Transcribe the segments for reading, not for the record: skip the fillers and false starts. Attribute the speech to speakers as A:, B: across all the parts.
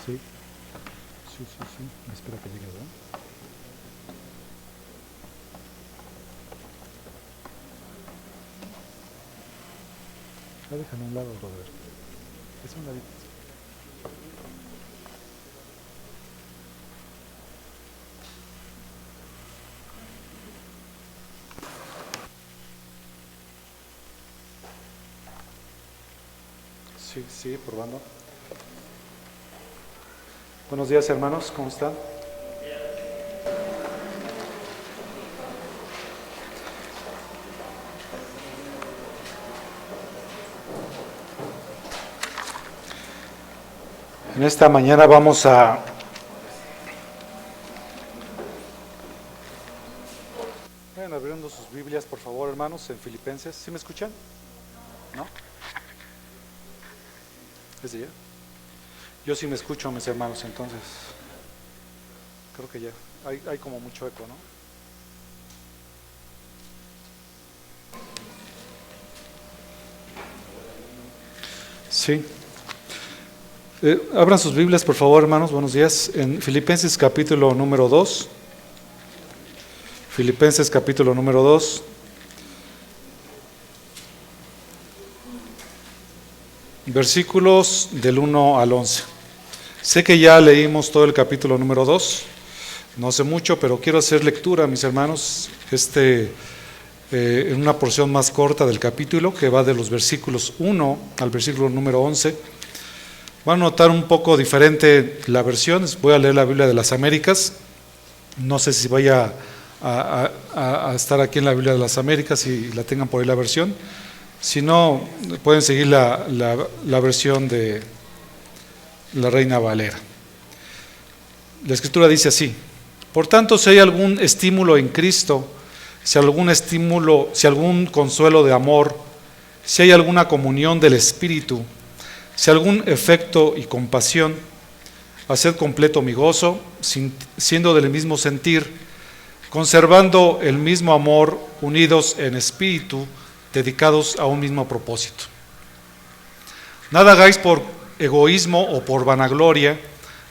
A: Sí, sí. Espera que llegue, ¿verdad? Déjame a un lado, brother. Es un ladito. Sí, probando. Buenos días, hermanos, ¿cómo están? En esta mañana vamos a... Vayan abriendo sus Biblias, por favor, hermanos, en Filipenses. ¿Sí me escuchan? ¿No? ¿Es de ya? Yo sí me escucho, mis hermanos, entonces creo que ya. Hay como mucho eco, ¿no? Sí. Abran sus Biblias, por favor, hermanos, buenos días. En Filipenses capítulo número 2. Filipenses capítulo número 2. Versículos del 1 al 11. Sé que ya leímos todo el capítulo número 2, no sé mucho, pero quiero hacer lectura, mis hermanos, en una porción más corta del capítulo, que va de los versículos 1 al versículo número 11. Van a notar un poco diferente la versión. Voy a leer la Biblia de las Américas. No sé si vaya a estar aquí en la Biblia de las Américas y la tengan por ahí la versión. Si no, pueden seguir la versión de la Reina Valera. La Escritura dice así: por tanto, si hay algún estímulo en Cristo, si algún consuelo de amor, si hay alguna comunión del Espíritu, si algún efecto y compasión, haced completo mi gozo, siendo del mismo sentir, conservando el mismo amor, unidos en espíritu, dedicados a un mismo propósito. Nada hagáis por egoísmo o por vanagloria,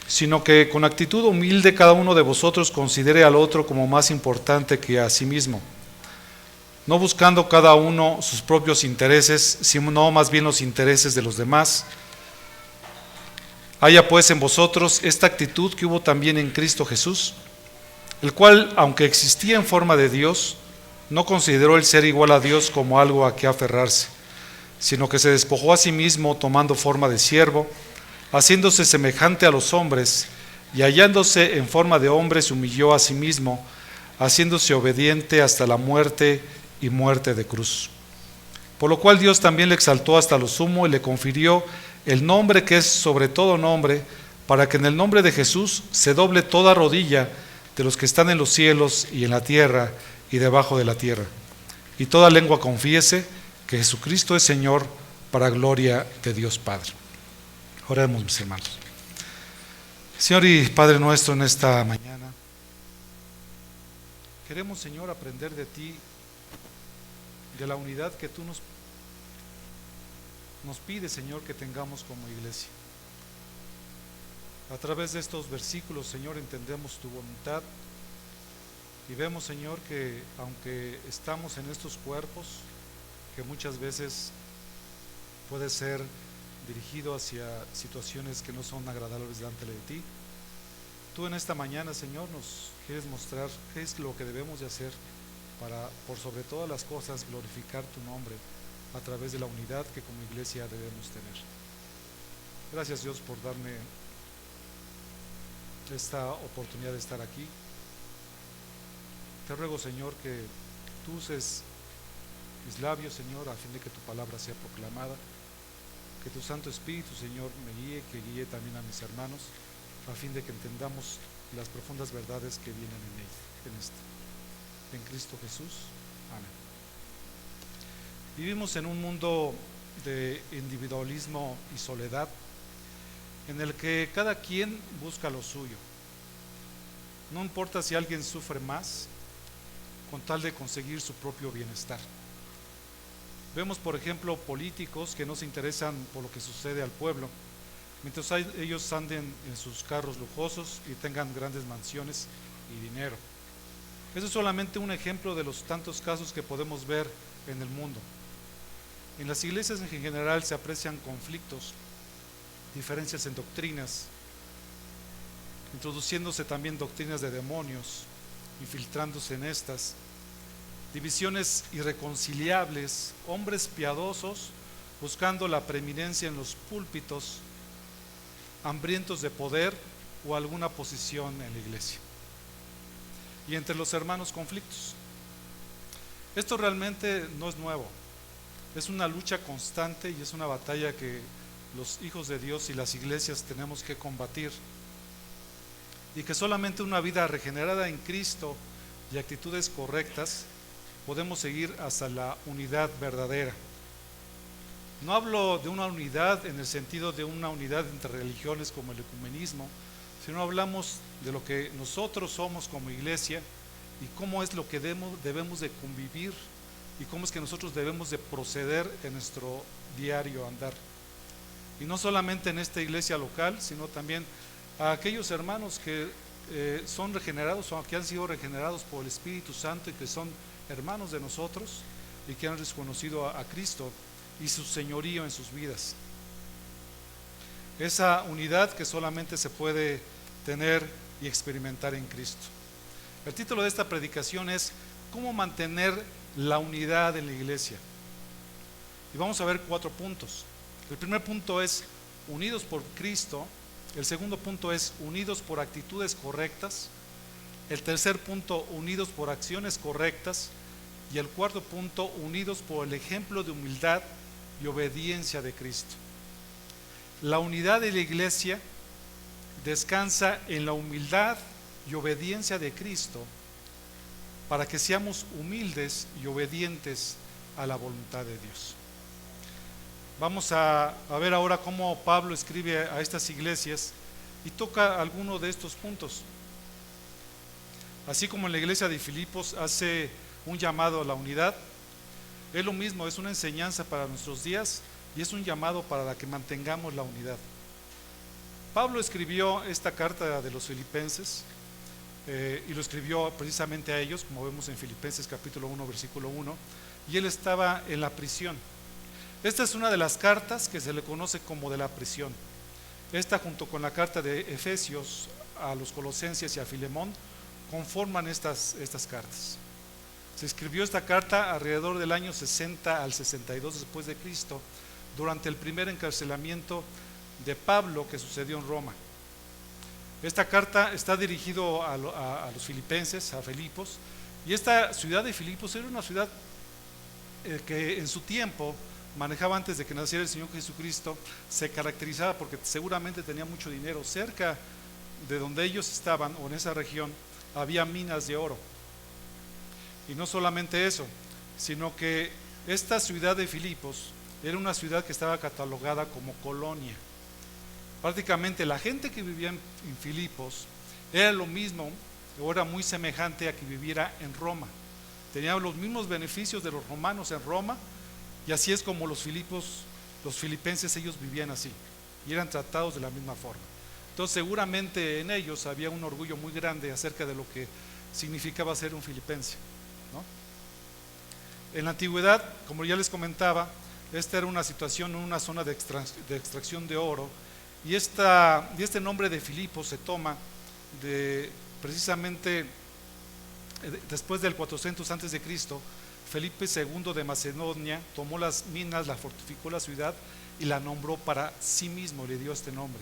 A: sino que con actitud humilde cada uno de vosotros considere al otro como más importante que a sí mismo, no buscando cada uno sus propios intereses, sino más bien los intereses de los demás. Haya pues en vosotros esta actitud que hubo también en Cristo Jesús, el cual, aunque existía en forma de Dios, no consideró el ser igual a Dios como algo a que aferrarse, sino que se despojó a sí mismo tomando forma de siervo, haciéndose semejante a los hombres, y hallándose en forma de hombre se humilló a sí mismo, haciéndose obediente hasta la muerte y muerte de cruz. Por lo cual Dios también le exaltó hasta lo sumo y le confirió el nombre que es sobre todo nombre, para que en el nombre de Jesús se doble toda rodilla de los que están en los cielos y en la tierra y debajo de la tierra, y toda lengua confiese que Jesucristo es Señor, para gloria de Dios Padre. Oremos, mis hermanos. Señor y Padre nuestro, en esta mañana queremos, Señor, aprender de ti, de la unidad que tú nos pides, Señor, que tengamos como iglesia. A través de estos versículos, Señor, entendemos tu voluntad y vemos, Señor, que aunque estamos en estos cuerpos, que muchas veces puede ser dirigido hacia situaciones que no son agradables delante de ti, tú en esta mañana, Señor, nos quieres mostrar qué es lo que debemos de hacer para, por sobre todas las cosas, glorificar tu nombre a través de la unidad que como iglesia debemos tener. Gracias, Dios, por darme esta oportunidad de estar aquí. Te ruego, Señor, que tú uses mis labios, Señor, a fin de que tu palabra sea proclamada, que tu Santo Espíritu, Señor, me guíe, que guíe también a mis hermanos, a fin de que entendamos las profundas verdades que vienen en Cristo Jesús. Amén. Vivimos en un mundo de individualismo y soledad, en el que cada quien busca lo suyo. No importa si alguien sufre más, con tal de conseguir su propio bienestar. Vemos, por ejemplo, políticos que no se interesan por lo que sucede al pueblo, mientras ellos anden en sus carros lujosos y tengan grandes mansiones y dinero. Eso es solamente un ejemplo de los tantos casos que podemos ver en el mundo. En las iglesias en general se aprecian conflictos, diferencias en doctrinas, introduciéndose también doctrinas de demonios, infiltrándose en estas, divisiones irreconciliables, hombres piadosos buscando la preeminencia en los púlpitos, hambrientos de poder o alguna posición en la iglesia. Y entre los hermanos conflictos. Esto realmente no es nuevo, es una lucha constante y es una batalla que los hijos de Dios y las iglesias tenemos que combatir, y que solamente una vida regenerada en Cristo y actitudes correctas podemos seguir hasta la unidad verdadera. No hablo de una unidad en el sentido de una unidad entre religiones como el ecumenismo, sino hablamos de lo que nosotros somos como iglesia y cómo es lo que debemos de convivir y cómo es que nosotros debemos de proceder en nuestro diario andar. Y no solamente en esta iglesia local, sino también a aquellos hermanos que son regenerados o que han sido regenerados por el Espíritu Santo y que son hermanos de nosotros y que han reconocido a Cristo y su señorío en sus vidas. Esa unidad que solamente se puede tener y experimentar en Cristo. El título de esta predicación es ¿cómo mantener la unidad en la iglesia? Y vamos a ver 4 puntos. El primer punto es unidos por Cristo. El segundo punto es unidos por actitudes correctas. El tercer punto, unidos por acciones correctas. Y el cuarto punto, unidos por el ejemplo de humildad y obediencia de Cristo. La unidad de la iglesia descansa en la humildad y obediencia de Cristo para que seamos humildes y obedientes a la voluntad de Dios. Vamos a ver ahora cómo Pablo escribe a estas iglesias y toca alguno de estos puntos. Así como en la iglesia de Filipos hace un llamado a la unidad, es lo mismo, es una enseñanza para nuestros días y es un llamado para que mantengamos la unidad. Pablo escribió esta carta de los filipenses y lo escribió precisamente a ellos, como vemos en Filipenses capítulo 1, versículo 1, y él estaba en la prisión. Esta es una de las cartas que se le conoce como de la prisión. Esta, junto con la carta de Efesios a los Colosenses y a Filemón, conforman estas cartas. Se escribió esta carta alrededor del año 60 al 62 después de Cristo, durante el primer encarcelamiento de Pablo que sucedió en Roma. Esta carta está dirigido a los filipenses, a Filipos, y esta ciudad de Filipos era una ciudad que en su tiempo manejaba, antes de que naciera el Señor Jesucristo, se caracterizaba porque seguramente tenía mucho dinero. Cerca de donde ellos estaban, o en esa región, había minas de oro. Y no solamente eso, sino que esta ciudad de Filipos era una ciudad que estaba catalogada como colonia. Prácticamente la gente que vivía en Filipos era lo mismo, o era muy semejante a que viviera en Roma. Tenían los mismos beneficios de los romanos en Roma, y así es como los filipenses, ellos vivían así, y eran tratados de la misma forma. Entonces seguramente en ellos había un orgullo muy grande acerca de lo que significaba ser un filipense, ¿no? En la antigüedad, como ya les comentaba, esta era una situación, una zona de extracción de oro, y este nombre de Filipos se toma precisamente después del 400 antes de Cristo. Felipe II de Macedonia tomó las minas, la fortificó la ciudad y la nombró para sí mismo, le dio este nombre.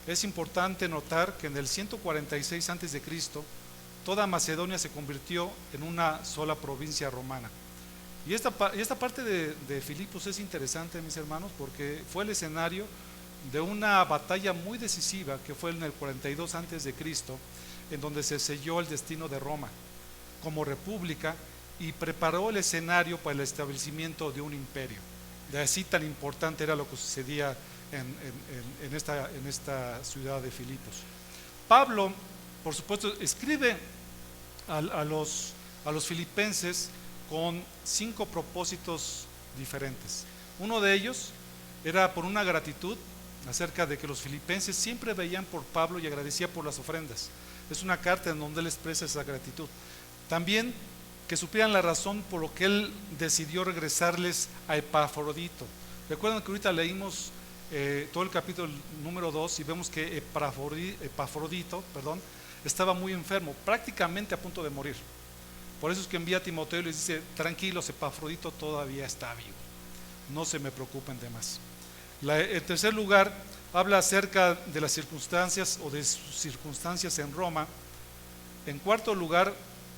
A: Es importante notar que en el 146 antes de Cristo toda Macedonia se convirtió en una sola provincia romana. Y esta parte de Filipos es interesante, mis hermanos, porque fue el escenario de una batalla muy decisiva que fue en el 42 antes de Cristo, en donde se selló el destino de Roma como república y preparó el escenario para el establecimiento de un imperio. De así tan importante era lo que sucedía en esta ciudad de Filipos. Pablo, por supuesto, escribe a los filipenses con 5 propósitos diferentes. Uno de ellos era por una gratitud acerca de que los filipenses siempre veían por Pablo y agradecía por las ofrendas. Es una carta en donde él expresa esa gratitud. También que supieran la razón por lo que él decidió regresarles a Epafrodito. Recuerdan que ahorita leímos todo el capítulo número 2 y vemos que Epafrodito estaba muy enfermo, prácticamente a punto de morir. Por eso es que envía a Timoteo y les dice: tranquilos, Epafrodito todavía está vivo, no se me preocupen de más. En tercer lugar, habla acerca de las circunstancias o de sus circunstancias en Roma. En cuarto lugar,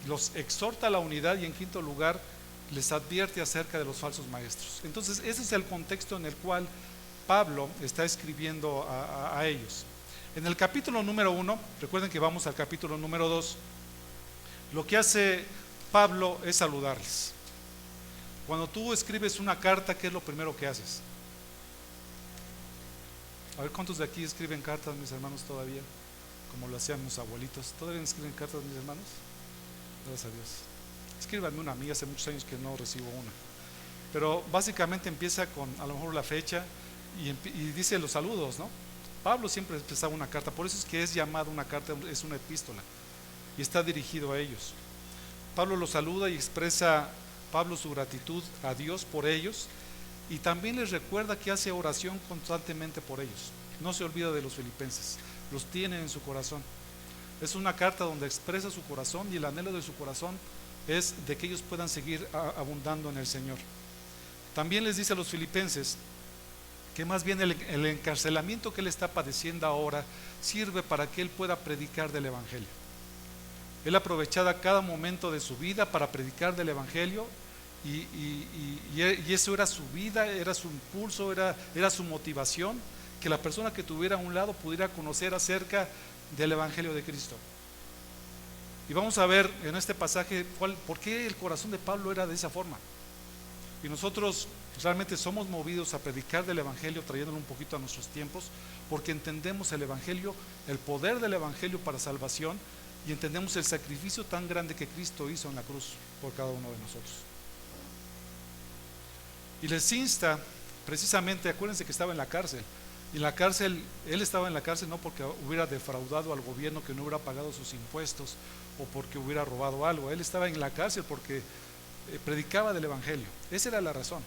A: los exhorta a la unidad, y en quinto lugar, les advierte acerca de los falsos maestros. Entonces, ese es el contexto en el cual Pablo está escribiendo a ellos. En el capítulo número 1, recuerden que vamos al capítulo número 2, lo que hace Pablo es saludarles. Cuando tú escribes una carta, ¿qué es lo primero que haces? A ver, ¿cuántos de aquí escriben cartas, mis hermanos, todavía? Como lo hacían mis abuelitos. ¿Todavía escriben cartas, mis hermanos? Gracias a Dios. Escríbanme una, a mí hace muchos años que no recibo una. Pero básicamente empieza con a lo mejor la fecha y dice los saludos, ¿no? Pablo siempre empezaba una carta, por eso es que es llamada una carta, es una epístola, y está dirigido a ellos. Pablo los saluda y expresa Pablo su gratitud a Dios por ellos, y también les recuerda que hace oración constantemente por ellos. No se olvida de los filipenses, los tiene en su corazón. Es una carta donde expresa su corazón, y el anhelo de su corazón es de que ellos puedan seguir abundando en el Señor. También les dice a los filipenses que más bien el encarcelamiento que él está padeciendo ahora sirve para que él pueda predicar del Evangelio. Él aprovechaba cada momento de su vida para predicar del Evangelio, y eso era su vida, era su impulso, era su motivación, que la persona que tuviera a un lado pudiera conocer acerca del Evangelio de Cristo. Y vamos a ver en este pasaje por qué el corazón de Pablo era de esa forma. Y nosotros realmente somos movidos a predicar del Evangelio, trayéndolo un poquito a nuestros tiempos, porque entendemos el Evangelio, el poder del Evangelio para salvación, y entendemos el sacrificio tan grande que Cristo hizo en la cruz por cada uno de nosotros. Y les insta, precisamente, acuérdense que estaba en la cárcel, y en la cárcel, él estaba en la cárcel no porque hubiera defraudado al gobierno, que no hubiera pagado sus impuestos, o porque hubiera robado algo. Él estaba en la cárcel porque predicaba del Evangelio. Esa era la razón.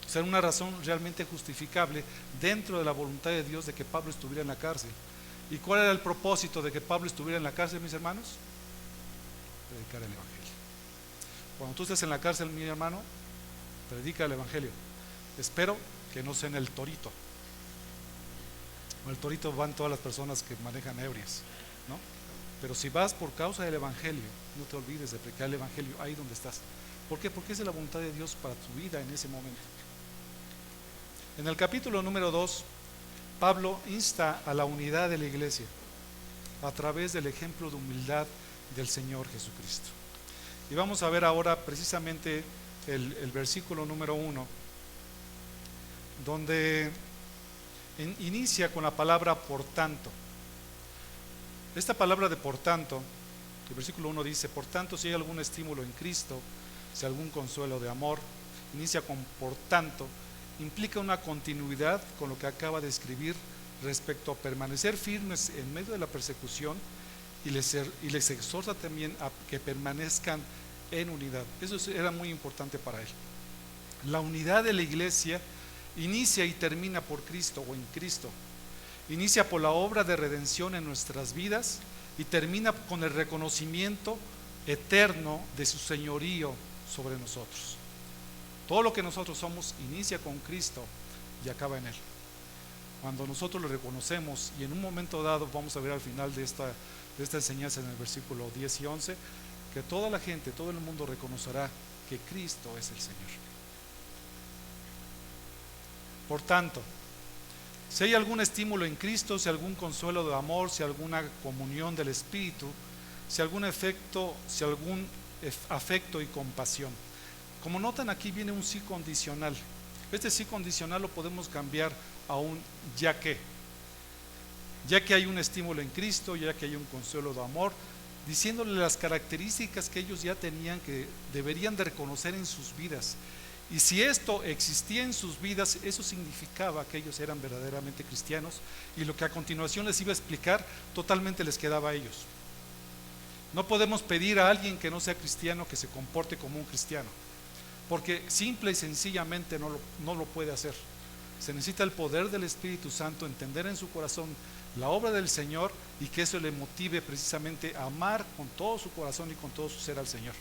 A: O sea, una razón realmente justificable dentro de la voluntad de Dios de que Pablo estuviera en la cárcel. ¿Y cuál era el propósito de que Pablo estuviera en la cárcel, mis hermanos? Predicar el Evangelio. Cuando tú estés en la cárcel, mi hermano, predica el Evangelio. Espero que no sea en el Torito. En el Torito van todas las personas que manejan ebrias, ¿no? Pero si vas por causa del Evangelio, no te olvides de predicar el Evangelio ahí donde estás. ¿Por qué? Porque es la voluntad de Dios para tu vida en ese momento. En el capítulo número 2, Pablo insta a la unidad de la iglesia a través del ejemplo de humildad del Señor Jesucristo. Y vamos a ver ahora precisamente el versículo número 1, donde inicia con la palabra por tanto. Esta palabra de por tanto, el versículo 1 dice: por tanto, si hay algún estímulo en Cristo, si algún consuelo de amor, inicia con por tanto, implica una continuidad con lo que acaba de escribir respecto a permanecer firmes en medio de la persecución, y les exhorta también a que permanezcan en unidad. Eso era muy importante para él. La unidad de la iglesia inicia y termina por Cristo o en Cristo. Inicia por la obra de redención en nuestras vidas y termina con el reconocimiento eterno de su señorío sobre nosotros. Todo lo que nosotros somos inicia con Cristo y acaba en Él. Cuando nosotros lo reconocemos, y en un momento dado vamos a ver al final de esta enseñanza en el versículo 10 y 11, que toda la gente, todo el mundo reconocerá que Cristo es el Señor. Por tanto, si hay algún estímulo en Cristo, si algún consuelo de amor, si alguna comunión del Espíritu, si algún afecto y compasión. Como notan, aquí viene un sí condicional. Este sí condicional lo podemos cambiar a un ya que hay un estímulo en Cristo, ya que hay un consuelo de amor, diciéndole las características que ellos ya tenían, que deberían de reconocer en sus vidas, Y si esto existía en sus vidas, eso significaba que ellos eran verdaderamente cristianos, y lo que a continuación les iba a explicar totalmente les quedaba a ellos. No podemos pedir a alguien que no sea cristiano que se comporte como un cristiano, porque simple y sencillamente no lo puede hacer. Se necesita el poder del Espíritu Santo, entender en su corazón la obra del Señor, y que eso le motive precisamente a amar con todo su corazón y con todo su ser al Señor.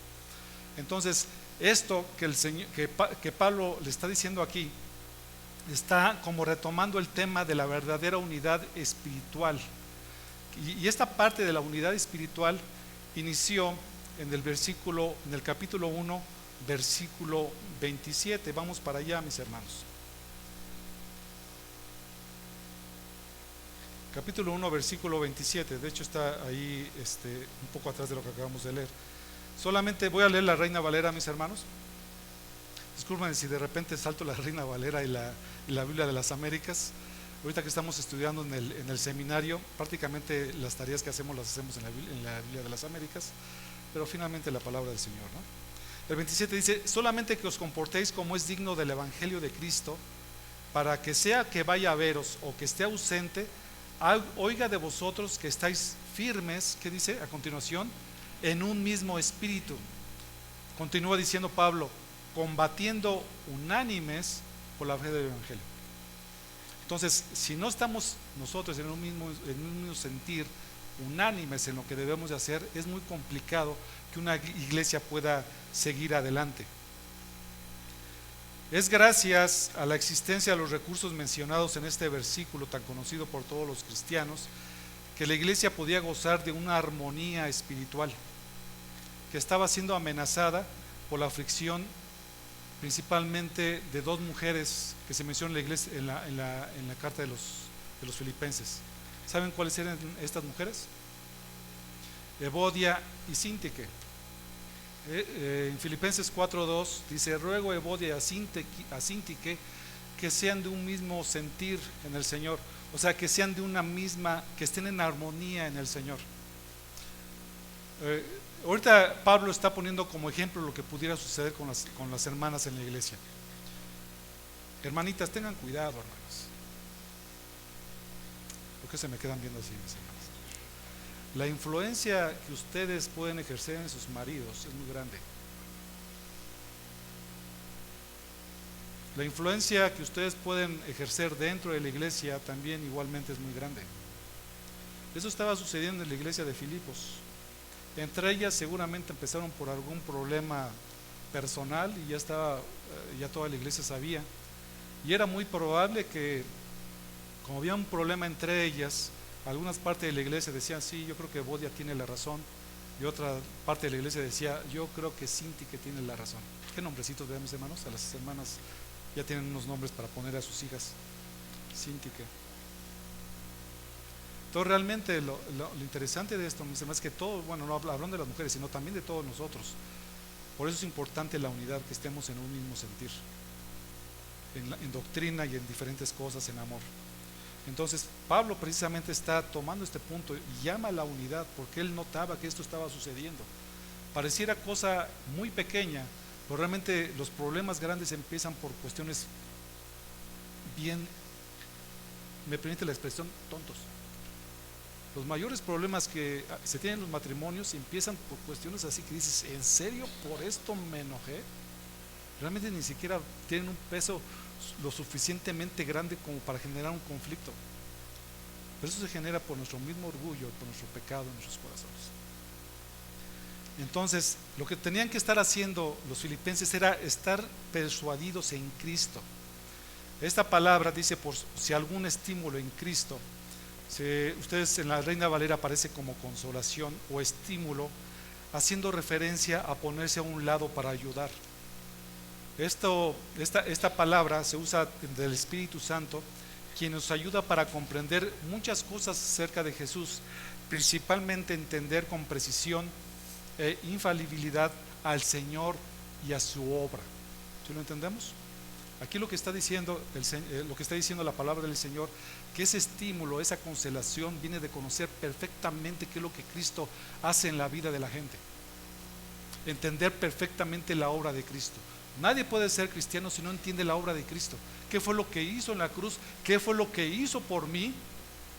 A: Entonces, esto que Pablo le está diciendo aquí, está como retomando el tema de la verdadera unidad espiritual. Y esta parte de la unidad espiritual inició en el capítulo 1, versículo 27. Vamos para allá, mis hermanos. Capítulo 1, versículo 27. De hecho está ahí un poco atrás de lo que acabamos de leer. Solamente voy a leer la Reina Valera, mis hermanos. Disculpen si de repente salto la Reina Valera y la Biblia de las Américas. Ahorita que estamos estudiando en el seminario, prácticamente las tareas que hacemos las hacemos en la Biblia de las Américas, pero finalmente la palabra del Señor, ¿no? El 27 dice: solamente que os comportéis como es digno del Evangelio de Cristo, para que sea que vaya a veros o que esté ausente, oiga de vosotros que estáis firmes, ¿qué dice a continuación? En un mismo espíritu. Continúa diciendo Pablo: combatiendo unánimes por la fe del Evangelio. Entonces, si no estamos nosotros en un mismo sentir, unánimes en lo que debemos de hacer, es muy complicado que una iglesia pueda seguir adelante. Es gracias a la existencia de los recursos mencionados en este versículo tan conocido por todos los cristianos, que la iglesia podía gozar de una armonía espiritual que estaba siendo amenazada por la aflicción principalmente de dos mujeres que se mencionan en la iglesia, en la carta de los Filipenses. ¿Saben cuáles eran estas mujeres? Evodia y Síntique. En Filipenses 4:2 dice: ruego a Evodia y a Síntique que sean de un mismo sentir en el Señor, o sea, que sean de una misma, que estén en armonía en el Señor. Ahorita Pablo está poniendo como ejemplo lo que pudiera suceder con las hermanas en la iglesia. Hermanitas, tengan cuidado, hermanas. ¿Por qué se me quedan viendo así, mis hermanas? La influencia que ustedes pueden ejercer en sus maridos es muy grande. La influencia que ustedes pueden ejercer dentro de la iglesia también igualmente es muy grande. Eso estaba sucediendo en la iglesia de Filipos. Entre ellas seguramente empezaron por algún problema personal y ya toda la iglesia sabía, y era muy probable que, como había un problema entre ellas, algunas partes de la iglesia decían: sí, yo creo que Evodia tiene la razón, y otra parte de la iglesia decía: yo creo que Síntique tiene la razón. ¿Qué nombrecitos vean, mis hermanos? A las hermanas ya tienen unos nombres para poner a sus hijas. Síntique. Entonces realmente lo interesante de esto, mis hermanos, es que todos, bueno, no hablando de las mujeres, sino también de todos nosotros. Por eso es importante la unidad, que estemos en un mismo sentir, en doctrina y en diferentes cosas, en amor. Entonces Pablo precisamente está tomando este punto y llama a la unidad, porque él notaba que esto estaba sucediendo. Pareciera cosa muy pequeña, pero realmente los problemas grandes empiezan por cuestiones bien, me permite la expresión, tontos. Los mayores problemas que se tienen en los matrimonios empiezan por cuestiones así que dices: ¿en serio por esto me enojé? Realmente ni siquiera tienen un peso lo suficientemente grande como para generar un conflicto. Pero eso se genera por nuestro mismo orgullo, por nuestro pecado en nuestros corazones. Entonces, lo que tenían que estar haciendo los filipenses era estar persuadidos en Cristo. Esta palabra dice: por si algún estímulo en Cristo. Ustedes en la Reina Valera aparece como consolación o estímulo, haciendo referencia a ponerse a un lado para ayudar. Esta palabra se usa del Espíritu Santo, quien nos ayuda para comprender muchas cosas acerca de Jesús, principalmente entender con precisión e infalibilidad al Señor y a su obra. ¿Sí lo entendemos? Aquí lo que está diciendo la palabra del Señor, que ese estímulo, esa consolación viene de conocer perfectamente qué es lo que Cristo hace en la vida de la gente, entender perfectamente la obra de Cristo, Nadie puede ser cristiano si no entiende la obra de Cristo. ¿Qué fue lo que hizo en la cruz? ¿Qué fue lo que hizo por mí?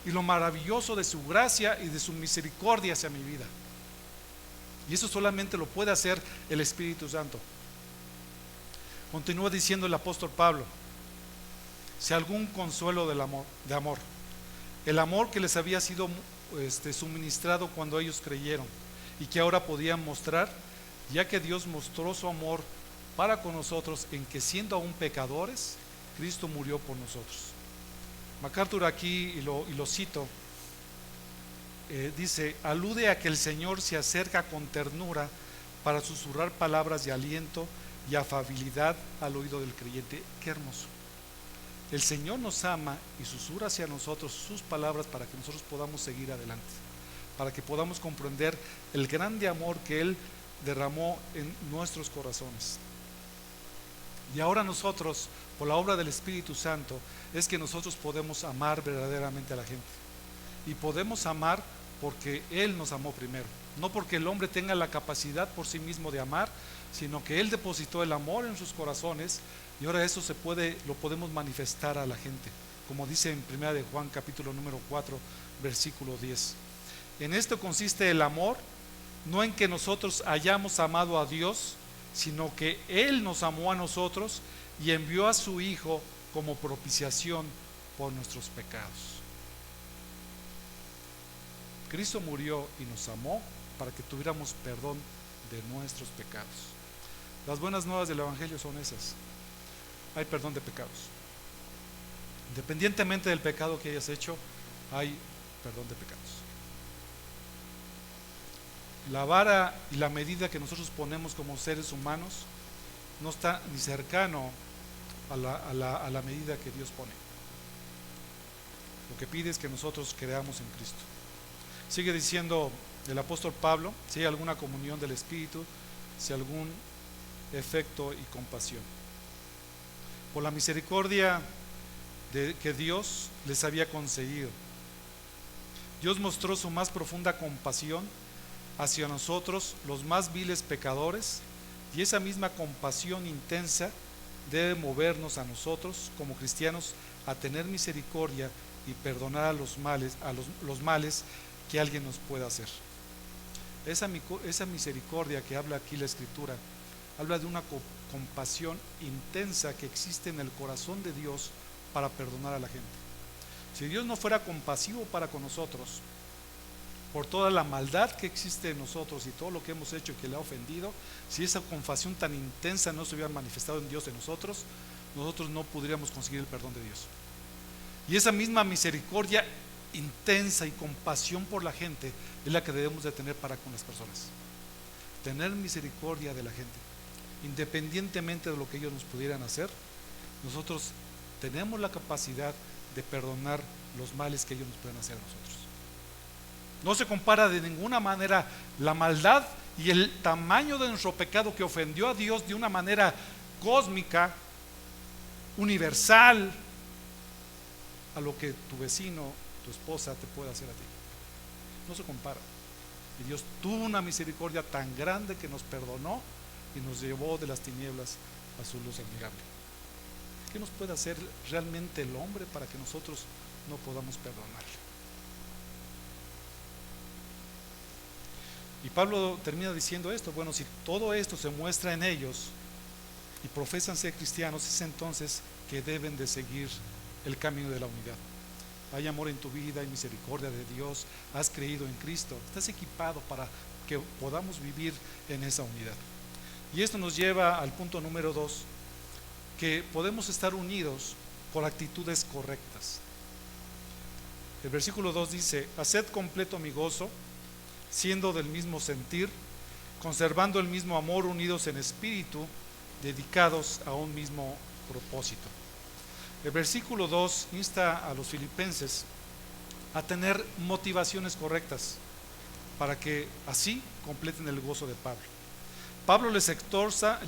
A: Y lo maravilloso de su gracia y de su misericordia hacia mi vida. Y eso solamente lo puede hacer el Espíritu Santo. Continúa diciendo el apóstol Pablo: si algún consuelo del amor, de amor, el amor que les había sido suministrado cuando ellos creyeron y que ahora podían mostrar, ya que Dios mostró su amor para con nosotros en que, siendo aún pecadores, Cristo murió por nosotros. MacArthur aquí, y lo cito, dice: alude a que el Señor se acerca con ternura para susurrar palabras de aliento y afabilidad al oído del creyente. Qué hermoso. El Señor nos ama y susurra hacia nosotros sus palabras para que nosotros podamos seguir adelante, para que podamos comprender el grande amor que Él derramó en nuestros corazones. Y ahora nosotros, por la obra del Espíritu Santo, es que nosotros podemos amar verdaderamente a la gente. Y podemos amar porque Él nos amó primero. No porque el hombre tenga la capacidad por sí mismo de amar, sino que Él depositó el amor en sus corazones, y ahora eso lo podemos manifestar a la gente, como dice en 1 de Juan capítulo número 4 versículo 10. En esto consiste el amor, no en que nosotros hayamos amado a Dios, sino que Él nos amó a nosotros y envió a su Hijo como propiciación por nuestros pecados. Cristo murió y nos amó para que tuviéramos perdón de nuestros pecados. Las buenas nuevas del Evangelio son esas: hay perdón de pecados. Independientemente del pecado que hayas hecho, hay perdón de pecados. La vara y la medida que nosotros ponemos como seres humanos no está ni cercano a la medida que Dios pone. Lo que pide es que nosotros creamos en Cristo. Sigue diciendo el apóstol Pablo: si hay alguna comunión del Espíritu, si algún efecto y compasión. Por la misericordia que Dios les había concedido, Dios mostró su más profunda compasión hacia nosotros, los más viles pecadores, y esa misma compasión intensa debe movernos a nosotros como cristianos a tener misericordia y perdonar a los males que alguien nos pueda hacer. Esa misericordia que habla aquí la Escritura habla de una compasión intensa que existe en el corazón de Dios para perdonar a la gente. Si Dios no fuera compasivo para con nosotros, por toda la maldad que existe en nosotros y todo lo que hemos hecho que le ha ofendido, si esa compasión tan intensa no se hubiera manifestado en Dios en nosotros no podríamos conseguir el perdón de Dios. Y esa misma misericordia intensa y compasión por la gente es la que debemos de tener para con las personas. Tener misericordia de la gente, independientemente de lo que ellos nos pudieran hacer. Nosotros tenemos la capacidad de perdonar los males que ellos nos pueden hacer a nosotros. No se compara de ninguna manera la maldad y el tamaño de nuestro pecado que ofendió a Dios de una manera cósmica, universal, a lo que tu vecino, tu esposa te puede hacer a ti. No se compara. Y Dios tuvo una misericordia tan grande que nos perdonó y nos llevó de las tinieblas a su luz admirable. ¿Qué nos puede hacer realmente el hombre para que nosotros no podamos perdonarle? Y Pablo termina diciendo esto: bueno, si todo esto se muestra en ellos y profesan ser cristianos, es entonces que deben de seguir el camino de la unidad. Hay amor en tu vida, hay misericordia de Dios, has creído en Cristo, estás equipado para que podamos vivir en esa unidad. Y esto nos lleva al punto número 2, que podemos estar unidos por actitudes correctas. El versículo 2 dice: haced completo mi gozo, siendo del mismo sentir, conservando el mismo amor, unidos en espíritu, dedicados a un mismo propósito. El versículo 2 insta a los filipenses a tener motivaciones correctas para que así completen el gozo de Pablo. Pablo los exhorta,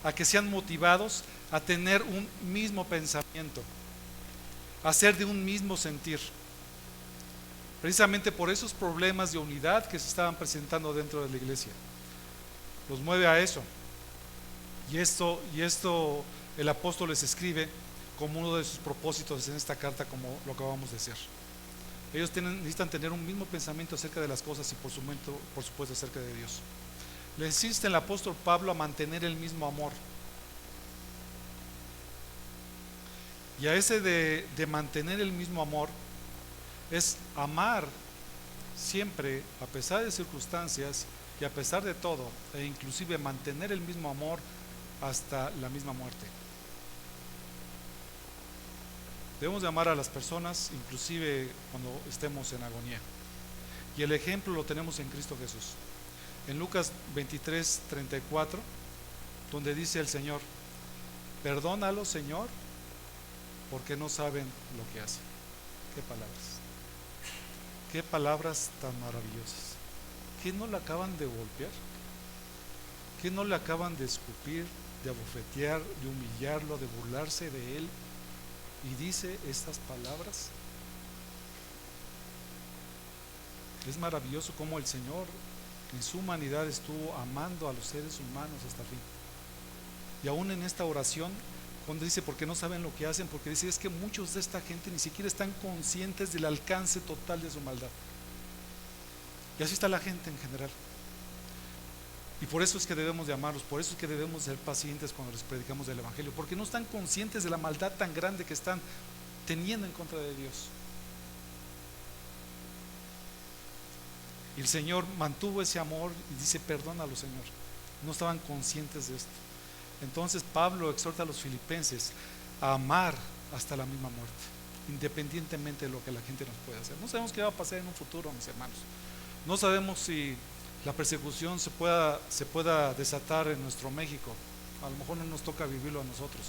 A: a que sean motivados a tener un mismo pensamiento, a ser de un mismo sentir. Precisamente por esos problemas de unidad que se estaban presentando dentro de la iglesia, los mueve a eso. Y esto el apóstol les escribe como uno de sus propósitos en esta carta, como lo acabamos de hacer. Ellos necesitan tener un mismo pensamiento acerca de las cosas y por supuesto acerca de Dios. Le insiste el apóstol Pablo a mantener el mismo amor. Y a ese de mantener el mismo amor es amar siempre a pesar de circunstancias y a pesar de todo, e inclusive mantener el mismo amor hasta la misma muerte. Debemos de amar a las personas inclusive cuando estemos en agonía. Y el ejemplo lo tenemos en Cristo Jesús. En Lucas 23:34, donde dice el Señor: perdónalo, Señor, porque no saben lo que hacen. Qué palabras, qué palabras tan maravillosas. ¿Qué no le acaban de golpear? ¿Qué no le acaban de escupir, de abofetear, de humillarlo, de burlarse de él? Y dice estas palabras. Es maravilloso cómo el Señor en su humanidad estuvo amando a los seres humanos hasta el fin. Y aún en esta oración, cuando dice porque no saben lo que hacen, porque dice es que muchos de esta gente ni siquiera están conscientes del alcance total de su maldad. Y así está la gente en general. Y por eso es que debemos de amarlos, por eso es que debemos ser pacientes cuando les predicamos del Evangelio, porque no están conscientes de la maldad tan grande que están teniendo en contra de Dios. Y el Señor mantuvo ese amor y dice perdónalo, Señor. No estaban conscientes de esto. Entonces Pablo exhorta a los filipenses a amar hasta la misma muerte, independientemente de lo que la gente nos pueda hacer. No sabemos qué va a pasar en un futuro, mis hermanos. No sabemos si la persecución se pueda desatar en nuestro México. A lo mejor no nos toca vivirlo a nosotros.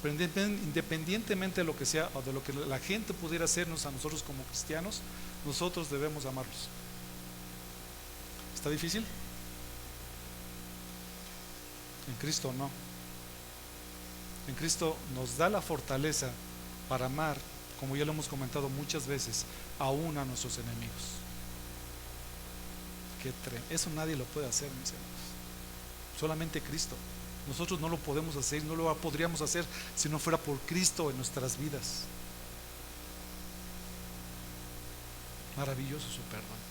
A: Pero independientemente de lo que sea o de lo que la gente pudiera hacernos a nosotros como cristianos, nosotros debemos amarlos. ¿Está difícil? En Cristo no. En Cristo nos da la fortaleza para amar, como ya lo hemos comentado muchas veces, aún a nuestros enemigos. Eso nadie lo puede hacer, mis hermanos. Solamente Cristo. Nosotros no lo podemos hacer, no lo podríamos hacer si no fuera por Cristo en nuestras vidas. Maravilloso su perdón.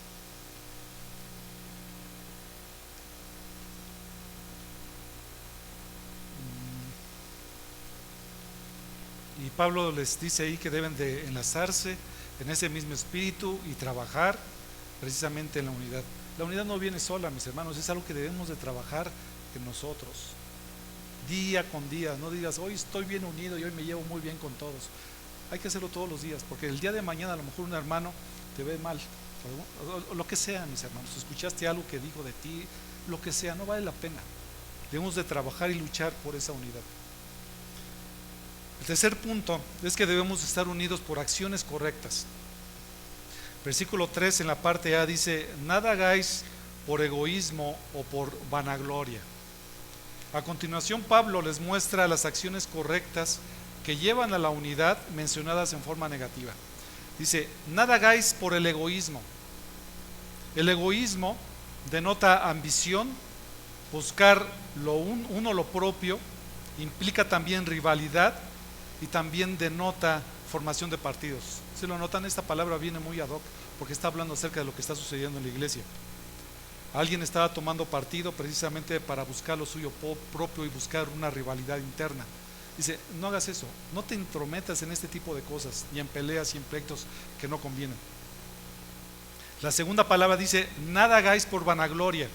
A: Y Pablo les dice ahí que deben de enlazarse en ese mismo espíritu y trabajar precisamente en la unidad. La unidad no viene sola, mis hermanos, es algo que debemos de trabajar en nosotros, día con día. No digas, hoy estoy bien unido y hoy me llevo muy bien con todos. Hay que hacerlo todos los días, porque el día de mañana a lo mejor un hermano te ve mal, o lo que sea, mis hermanos, escuchaste algo que dijo de ti, lo que sea, no vale la pena. Debemos de trabajar y luchar por esa unidad. El tercer punto es que debemos estar unidos por acciones correctas. Versículo 3 en la parte A dice: nada hagáis por egoísmo o por vanagloria. A continuación Pablo les muestra las acciones correctas que llevan a la unidad mencionadas en forma negativa. Dice: nada hagáis por el egoísmo. El egoísmo denota ambición, buscar uno lo propio, implica también rivalidad y también denota formación de partidos. Si lo notan, esta palabra viene muy ad hoc porque está hablando acerca de lo que está sucediendo en la iglesia. Alguien estaba tomando partido precisamente para buscar lo suyo propio y buscar una rivalidad interna. Dice: no hagas eso, no te intrometas en este tipo de cosas, ni en peleas y en pleitos que no convienen. La segunda palabra dice: nada hagáis por vanagloria.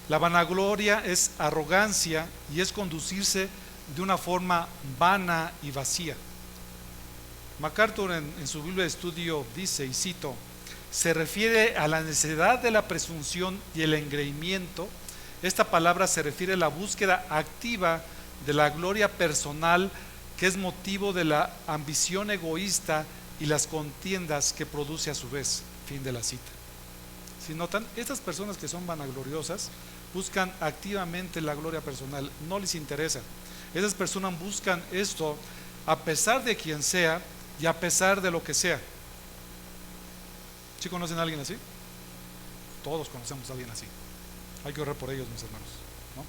A: La vanagloria es arrogancia y es conducirse de una forma vana y vacía. MacArthur en su Biblia de estudio dice, y cito: se refiere a la necesidad de la presunción y el engreimiento. Esta palabra se refiere a la búsqueda activa de la gloria personal, que es motivo de la ambición egoísta y las contiendas que produce a su vez. Fin de la cita. Si notan, estas personas que son vanagloriosas buscan activamente la gloria personal, no les interesa. Esas personas buscan esto a pesar de quien sea y a pesar de lo que sea. ¿Sí conocen a alguien así? Todos conocemos a alguien así. Hay que orar por ellos, mis hermanos, ¿no?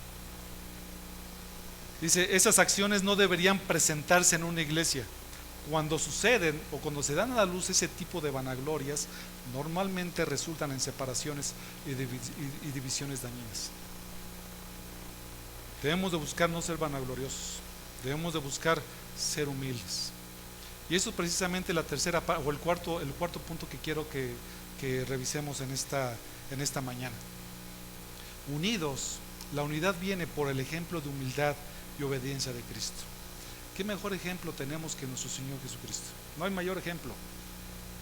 A: Dice, esas acciones no deberían presentarse en una iglesia. Cuando suceden o cuando se dan a la luz ese tipo de vanaglorias, normalmente resultan en separaciones y divisiones dañinas. Debemos de buscar no ser vanagloriosos, debemos de buscar ser humildes. Y eso es precisamente la tercera o el cuarto punto que quiero que revisemos en esta mañana. Unidos, la unidad viene por el ejemplo de humildad y obediencia de Cristo. ¿Qué mejor ejemplo tenemos que nuestro Señor Jesucristo? No hay mayor ejemplo.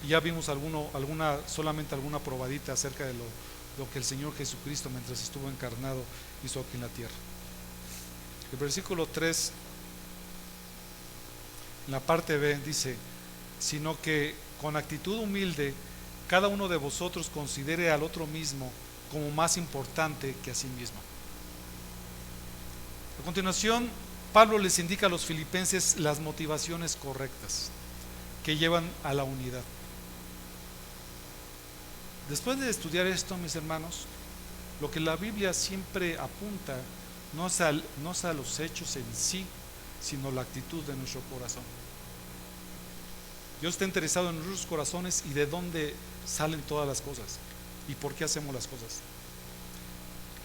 A: Y ya vimos solamente alguna probadita acerca de lo que el Señor Jesucristo, mientras estuvo encarnado, hizo aquí en la tierra. El versículo 3, en la parte B, dice: sino que con actitud humilde cada uno de vosotros considere al otro mismo como más importante que a sí mismo. A continuación, Pablo les indica a los filipenses las motivaciones correctas que llevan a la unidad. Después de estudiar esto, mis hermanos, lo que la Biblia siempre apunta no es a los hechos en sí, sino la actitud de nuestro corazón. Dios está interesado en nuestros corazones y de dónde salen todas las cosas y por qué hacemos las cosas.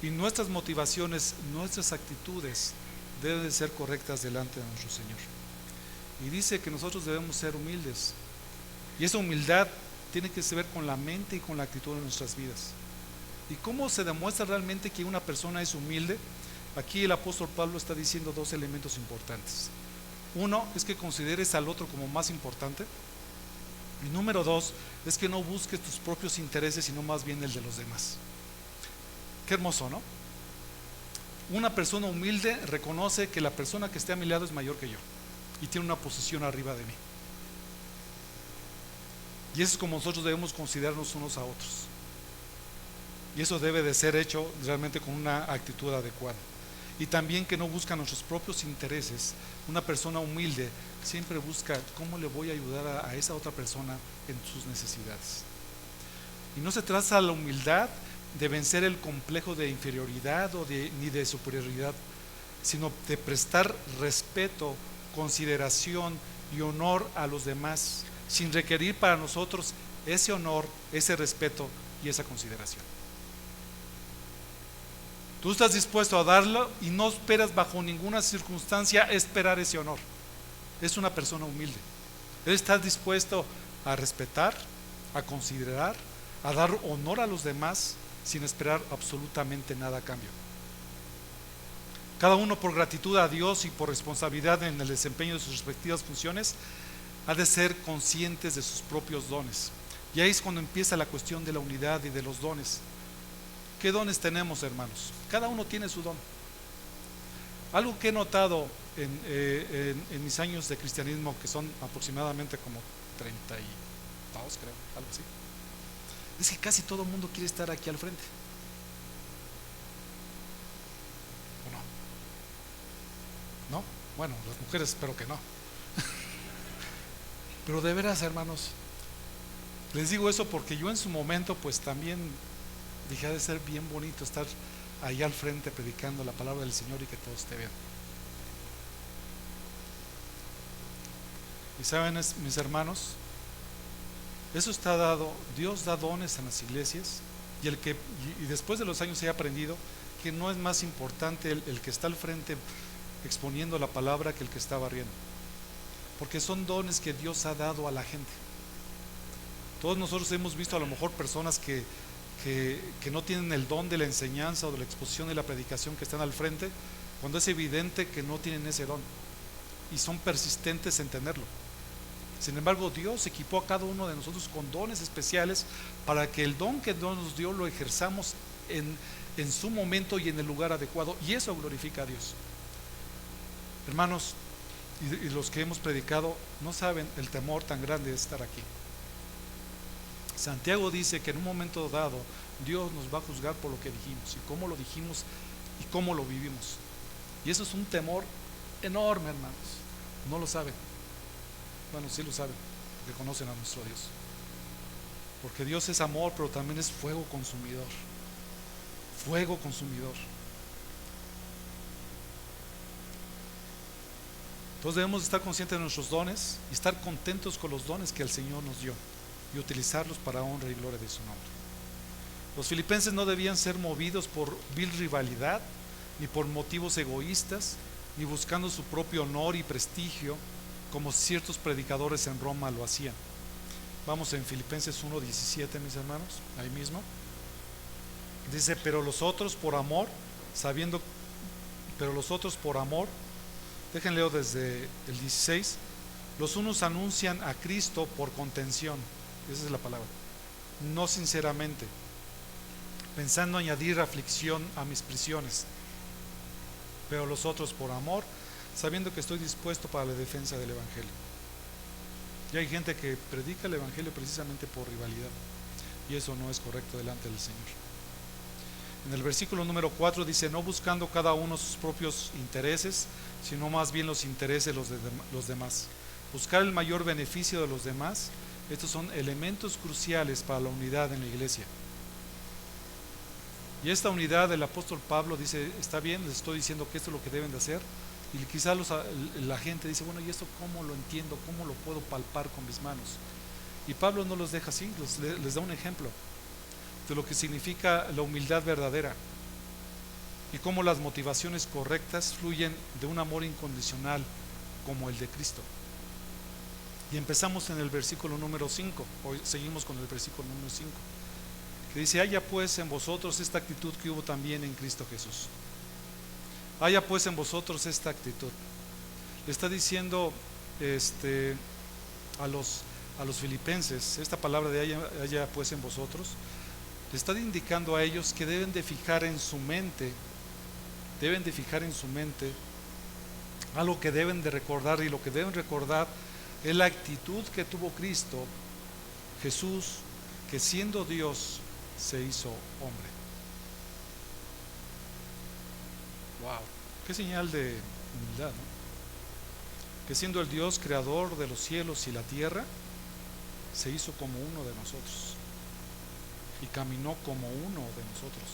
A: Y nuestras motivaciones, nuestras actitudes deben de ser correctas delante de nuestro Señor. Y dice que nosotros debemos ser humildes. Y esa humildad tiene que ver con la mente y con la actitud de nuestras vidas. ¿Y cómo se demuestra realmente que una persona es humilde? Aquí el apóstol Pablo está diciendo dos elementos importantes. Uno es que consideres al otro como más importante. Y número dos es que no busques tus propios intereses, sino más bien el de los demás. Qué hermoso, ¿no? Una persona humilde reconoce que la persona que esté a mi lado es mayor que yo y tiene una posición arriba de mí. Y eso es como nosotros debemos considerarnos unos a otros. Y eso debe de ser hecho realmente con una actitud adecuada. Y también que no busca nuestros propios intereses. Una persona humilde siempre busca cómo le voy a ayudar a esa otra persona en sus necesidades. Y no se trata de la humildad de vencer el complejo de inferioridad ni de superioridad, sino de prestar respeto, consideración y honor a los demás, sin requerir para nosotros ese honor, ese respeto y esa consideración. Tú estás dispuesto a darlo y no esperas bajo ninguna circunstancia esperar ese honor. Es una persona humilde. Él está dispuesto a respetar, a considerar, a dar honor a los demás sin esperar absolutamente nada a cambio. Cada uno, por gratitud a Dios y por responsabilidad en el desempeño de sus respectivas funciones, ha de ser conscientes de sus propios dones. Y ahí es cuando empieza la cuestión de la unidad y de los dones. ¿Qué dones tenemos, hermanos? Cada uno tiene su don. Algo que he notado en mis años de cristianismo, que son aproximadamente como 32, creo, algo así, es que casi todo el mundo quiere estar aquí al frente. ¿O no? ¿No? Bueno, las mujeres espero que no. Pero de veras, hermanos, les digo eso porque yo en su momento pues también dije, ha de ser bien bonito estar ahí al frente predicando la palabra del Señor y que todos te vean. Y saben, mis hermanos, eso está dado. Dios da dones en las iglesias y después de los años he aprendido que no es más importante el que está al frente exponiendo la palabra que el que está barriendo, porque son dones que Dios ha dado a la gente. Todos nosotros hemos visto a lo mejor personas que no tienen el don de la enseñanza o de la exposición de la predicación, que están al frente, cuando es evidente que no tienen ese don y son persistentes en tenerlo. Sin embargo, Dios equipó a cada uno de nosotros con dones especiales para que el don que Dios nos dio lo ejerzamos en su momento y en el lugar adecuado, y eso glorifica a Dios. Hermanos, y los que hemos predicado no saben el temor tan grande de estar aquí. Santiago dice que en un momento dado Dios nos va a juzgar por lo que dijimos y cómo lo dijimos y cómo lo vivimos. Y eso es un temor enorme, hermanos. No lo saben. Bueno, sí lo saben, porque conocen a nuestro Dios. Porque Dios es amor, pero también es fuego consumidor. Fuego consumidor. Entonces debemos estar conscientes de nuestros dones y estar contentos con los dones que el Señor nos dio y utilizarlos para honra y gloria de su nombre. Los filipenses no debían ser movidos por vil rivalidad, ni por motivos egoístas, ni buscando su propio honor y prestigio, como ciertos predicadores en Roma lo hacían. Vamos en Filipenses 1:17, mis hermanos, ahí mismo. Dice, pero los otros por amor, dejen leo desde el 16, los unos anuncian a Cristo por contención, esa es la palabra, no sinceramente, pensando añadir aflicción a mis prisiones, pero los otros por amor, sabiendo que estoy dispuesto para la defensa del Evangelio. Y hay gente que predica el Evangelio precisamente por rivalidad, y eso no es correcto delante del Señor. En el versículo número 4 dice, no buscando cada uno sus propios intereses, sino más bien los intereses de los demás. Buscar el mayor beneficio de los demás, estos son elementos cruciales para la unidad en la iglesia. Y esta unidad el apóstol Pablo dice, está bien, les estoy diciendo que esto es lo que deben de hacer, y quizás la gente dice, bueno, ¿y esto cómo lo entiendo? ¿Cómo lo puedo palpar con mis manos? Y Pablo no los deja así, les da un ejemplo de lo que significa la humildad verdadera y cómo las motivaciones correctas fluyen de un amor incondicional como el de Cristo. Y empezamos en el versículo número 5, hoy seguimos con el versículo número 5, que dice, haya pues en vosotros esta actitud que hubo también en Cristo Jesús. Haya pues en vosotros esta actitud. Le está diciendo a los filipenses, esta palabra de haya pues en vosotros, le está indicando a ellos que deben de fijar en su mente algo que deben de recordar, y lo que deben recordar es la actitud que tuvo Cristo Jesús, que siendo Dios se hizo hombre. Wow, qué señal de humildad, ¿no? Que siendo el Dios creador de los cielos y la tierra, se hizo como uno de nosotros y caminó como uno de nosotros.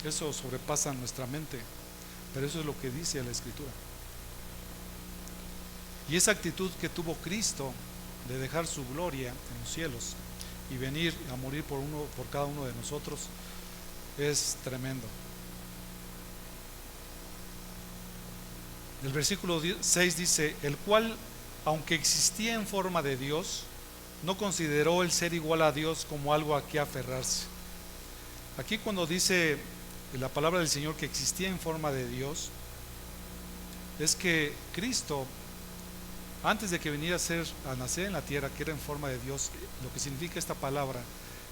A: Eso sobrepasa nuestra mente, pero eso es lo que dice la Escritura. Y esa actitud que tuvo Cristo de dejar su gloria en los cielos y venir a morir por cada uno de nosotros es tremendo. El versículo 6 dice, el cual, aunque existía en forma de Dios, no consideró el ser igual a Dios como algo a que aferrarse. Aquí cuando dice la palabra del Señor que existía en forma de Dios, es que Cristo, antes de que viniera a nacer en la tierra, que era en forma de Dios, lo que significa esta palabra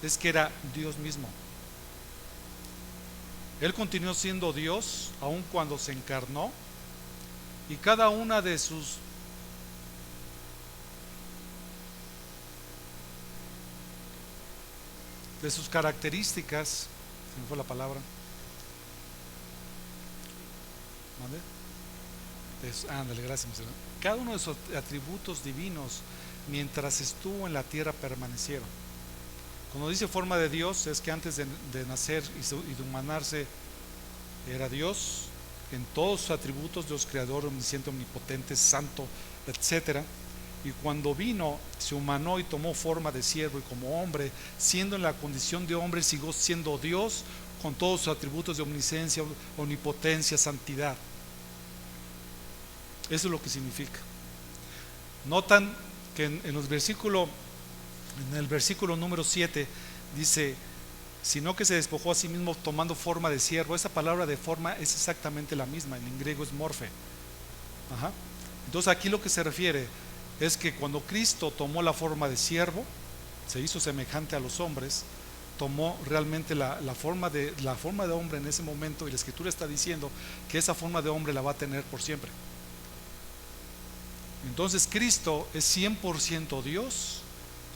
A: es que era Dios mismo. Él continuó siendo Dios aun cuando se encarnó, y cada una de sus características, se me fue la palabra, ándale, gracias, señor. Cada uno de sus atributos divinos mientras estuvo en la tierra permanecieron. Cuando dice forma de Dios, es que antes de nacer y de humanarse era Dios en todos sus atributos, Dios creador, omnisciente, omnipotente, santo, etcétera. Y cuando vino, se humanó y tomó forma de siervo, y como hombre, siendo en la condición de hombre, siguió siendo Dios con todos sus atributos de omnisciencia, omnipotencia, santidad. Eso es lo que significa. Notan que en el versículo número 7 dice, sino que se despojó a sí mismo tomando forma de siervo. Esa palabra de forma es exactamente la misma, en griego es morfe. Entonces aquí lo que se refiere es que cuando Cristo tomó la forma de siervo, se hizo semejante a los hombres, tomó realmente la forma de hombre en ese momento, y la Escritura está diciendo que esa forma de hombre la va a tener por siempre. Entonces Cristo es 100% Dios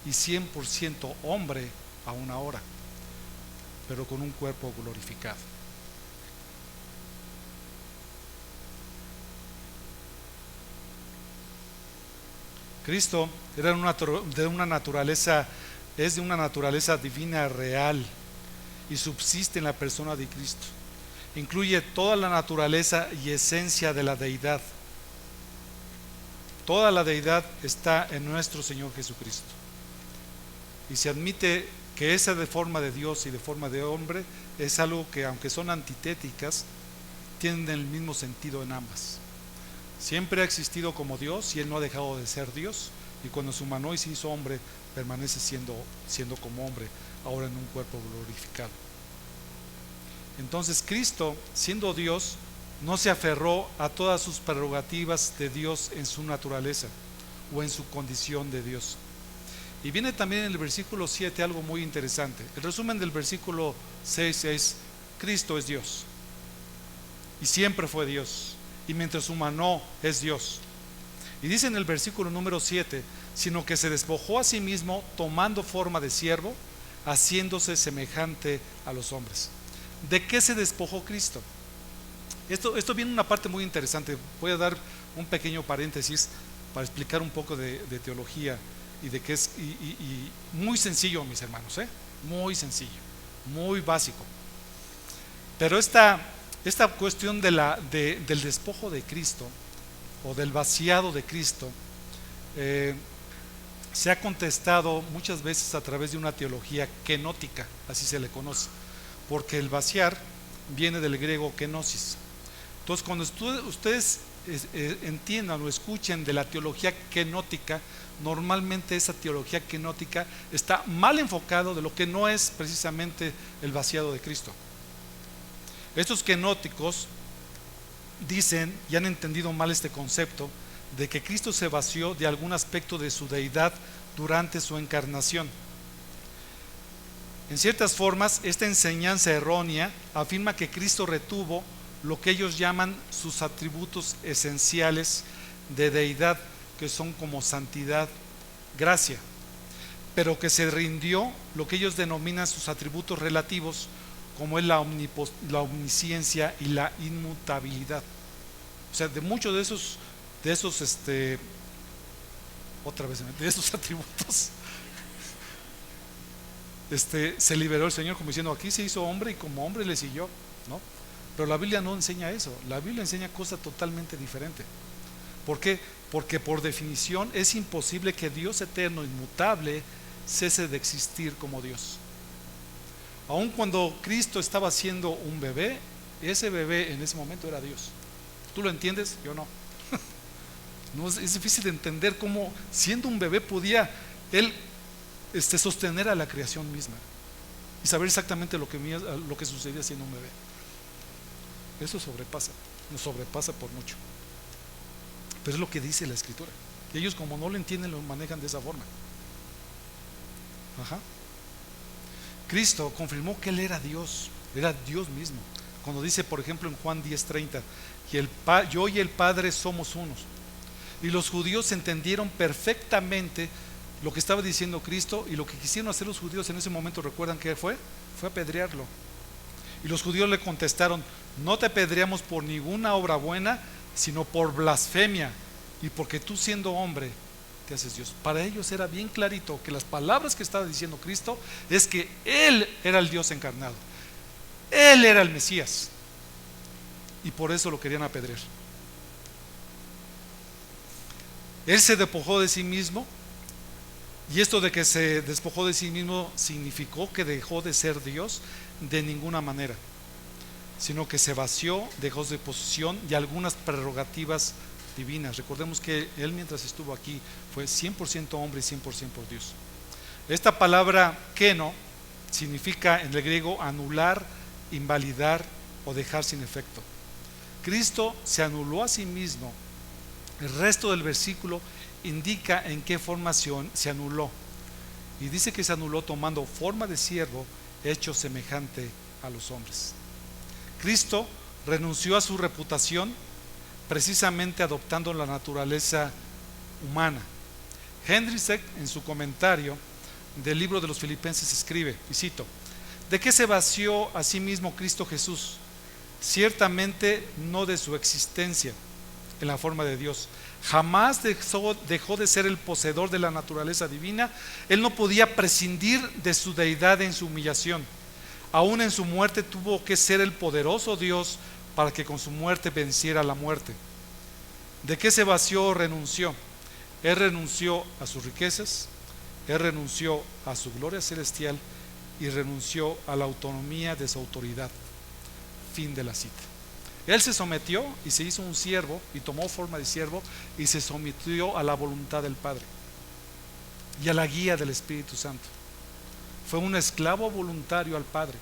A: y 100% hombre a una hora, pero con un cuerpo glorificado. Cristo era de una naturaleza divina real y subsiste en la persona de Cristo. Incluye toda la naturaleza y esencia de la deidad. Toda la deidad está en nuestro Señor Jesucristo. Y se admite que esa de forma de Dios y de forma de hombre es algo que, aunque son antitéticas, tienen el mismo sentido en ambas. Siempre ha existido como Dios y Él no ha dejado de ser Dios, y cuando se humanó y se hizo hombre, permanece siendo como hombre, ahora en un cuerpo glorificado. Entonces Cristo, siendo Dios, no se aferró a todas sus prerrogativas de Dios en su naturaleza o en su condición de Dios. Y viene también en el versículo 7 algo muy interesante. El resumen del versículo 6 es: Cristo es Dios y siempre fue Dios, y mientras humanó es Dios. Y dice en el versículo número 7: sino que se despojó a sí mismo, tomando forma de siervo, haciéndose semejante a los hombres. ¿De qué se despojó Cristo? Esto viene una parte muy interesante. Voy a dar un pequeño paréntesis para explicar un poco de teología y de qué es, y muy sencillo, mis hermanos, muy sencillo, muy básico. Pero esta cuestión del despojo de Cristo o del vaciado de Cristo se ha contestado muchas veces a través de una teología kenótica, así se le conoce, porque el vaciar viene del griego kenosis. Entonces, cuando ustedes entiendan o escuchen de la teología kenótica, normalmente esa teología kenótica está mal enfocado de lo que no es precisamente el vaciado de Cristo. Estos kenóticos dicen y han entendido mal este concepto de que Cristo se vació de algún aspecto de su deidad durante su encarnación. En ciertas formas, esta enseñanza errónea afirma que Cristo retuvo lo que ellos llaman sus atributos esenciales de deidad, que son como santidad, gracia, pero que se rindió lo que ellos denominan sus atributos relativos, como es la omnisciencia y la inmutabilidad. O sea, de muchos de esos atributos se liberó el Señor, como diciendo: aquí se hizo hombre y como hombre le siguió, ¿no? Pero la Biblia no enseña eso. La Biblia enseña cosas totalmente diferentes. ¿Por qué? Porque por definición es imposible que Dios eterno, inmutable, cese de existir como Dios. Aun cuando Cristo estaba siendo un bebé, ese bebé en ese momento era Dios. ¿Tú lo entiendes? Yo no. No, es difícil de entender cómo, siendo un bebé, podía Él sostener a la creación misma y saber exactamente lo que sucedía siendo un bebé. Eso nos sobrepasa por mucho. Pero es lo que dice la Escritura. Y ellos, como no lo entienden, lo manejan de esa forma. Cristo confirmó que Él era Dios mismo. Cuando dice, por ejemplo, en Juan 10:30, yo y el Padre somos unos. Y los judíos entendieron perfectamente lo que estaba diciendo Cristo, y lo que quisieron hacer los judíos en ese momento, ¿recuerdan qué fue? Fue apedrearlo. Y los judíos le contestaron: no te apedreamos por ninguna obra buena, sino por blasfemia, y porque tú, siendo hombre, te haces Dios. Para ellos era bien clarito que las palabras que estaba diciendo Cristo es que Él era el Dios encarnado, Él era el Mesías, y por eso lo querían apedrear. Él se despojó de sí mismo, y esto de que se despojó de sí mismo significó que dejó de ser Dios de ninguna manera, sino que se vació, dejó de posesión y algunas prerrogativas divinas. Recordemos que Él, mientras estuvo aquí, fue 100% hombre y 100% Dios. Esta palabra keno significa en el griego anular, invalidar o dejar sin efecto. Cristo se anuló a sí mismo. El resto del versículo indica en qué forma se anuló, y dice que se anuló tomando forma de siervo, hecho semejante a los hombres. Cristo renunció a su reputación precisamente adoptando la naturaleza humana. Hendriksen, en su comentario del libro de los Filipenses, escribe, y cito: ¿de qué se vació a sí mismo Cristo Jesús? Ciertamente no de su existencia en la forma de Dios. Jamás dejó de ser el poseedor de la naturaleza divina. Él no podía prescindir de su deidad en su humillación. Aún en su muerte tuvo que ser el poderoso Dios para que con su muerte venciera la muerte. ¿De qué se vació o renunció? Él renunció a sus riquezas, Él renunció a su gloria celestial y renunció a la autonomía de su autoridad. Fin de la cita. Él se sometió y se hizo un siervo y tomó forma de siervo y se sometió a la voluntad del Padre y a la guía del Espíritu Santo. Fue un esclavo voluntario al Padre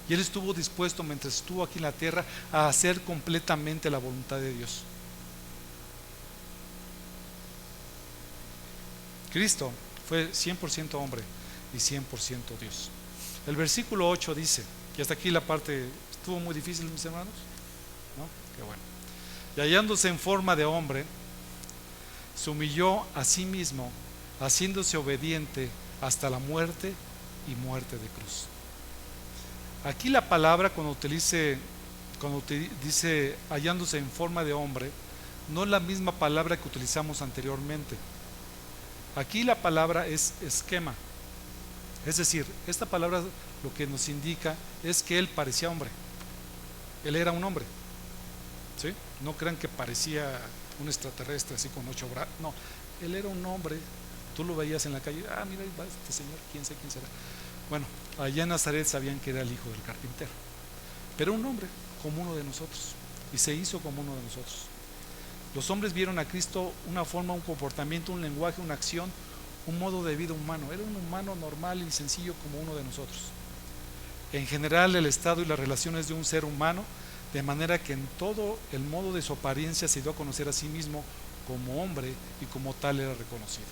A: y él estuvo dispuesto mientras estuvo aquí en la tierra a hacer completamente la voluntad de Dios. Cristo fue 100% hombre y 100% Dios. El versículo 8 dice, y hasta aquí la parte estuvo muy difícil, mis hermanos, ¿no? Qué bueno. Y hallándose en forma de hombre, se humilló a sí mismo, haciéndose obediente hasta la muerte y muerte de cruz. Aquí la palabra cuando dice hallándose en forma de hombre, no es la misma palabra que utilizamos anteriormente. Aquí la palabra es esquema, es decir, esta palabra lo que nos indica es que él parecía hombre, él era un hombre, ¿sí? No crean que parecía un extraterrestre así con 8 brazos, no, él era un hombre, tú lo veías en la calle, mira, ahí va este señor, quién sé quién será. Bueno, allá en Nazaret sabían que era el hijo del carpintero, pero un hombre como uno de nosotros, y se hizo como uno de nosotros. Los hombres vieron a Cristo una forma, un comportamiento, un lenguaje, una acción, un modo de vida humano. Era un humano normal y sencillo como uno de nosotros. En general, el estado y las relaciones de un ser humano, de manera que en todo el modo de su apariencia se dio a conocer a sí mismo como hombre y como tal era reconocido.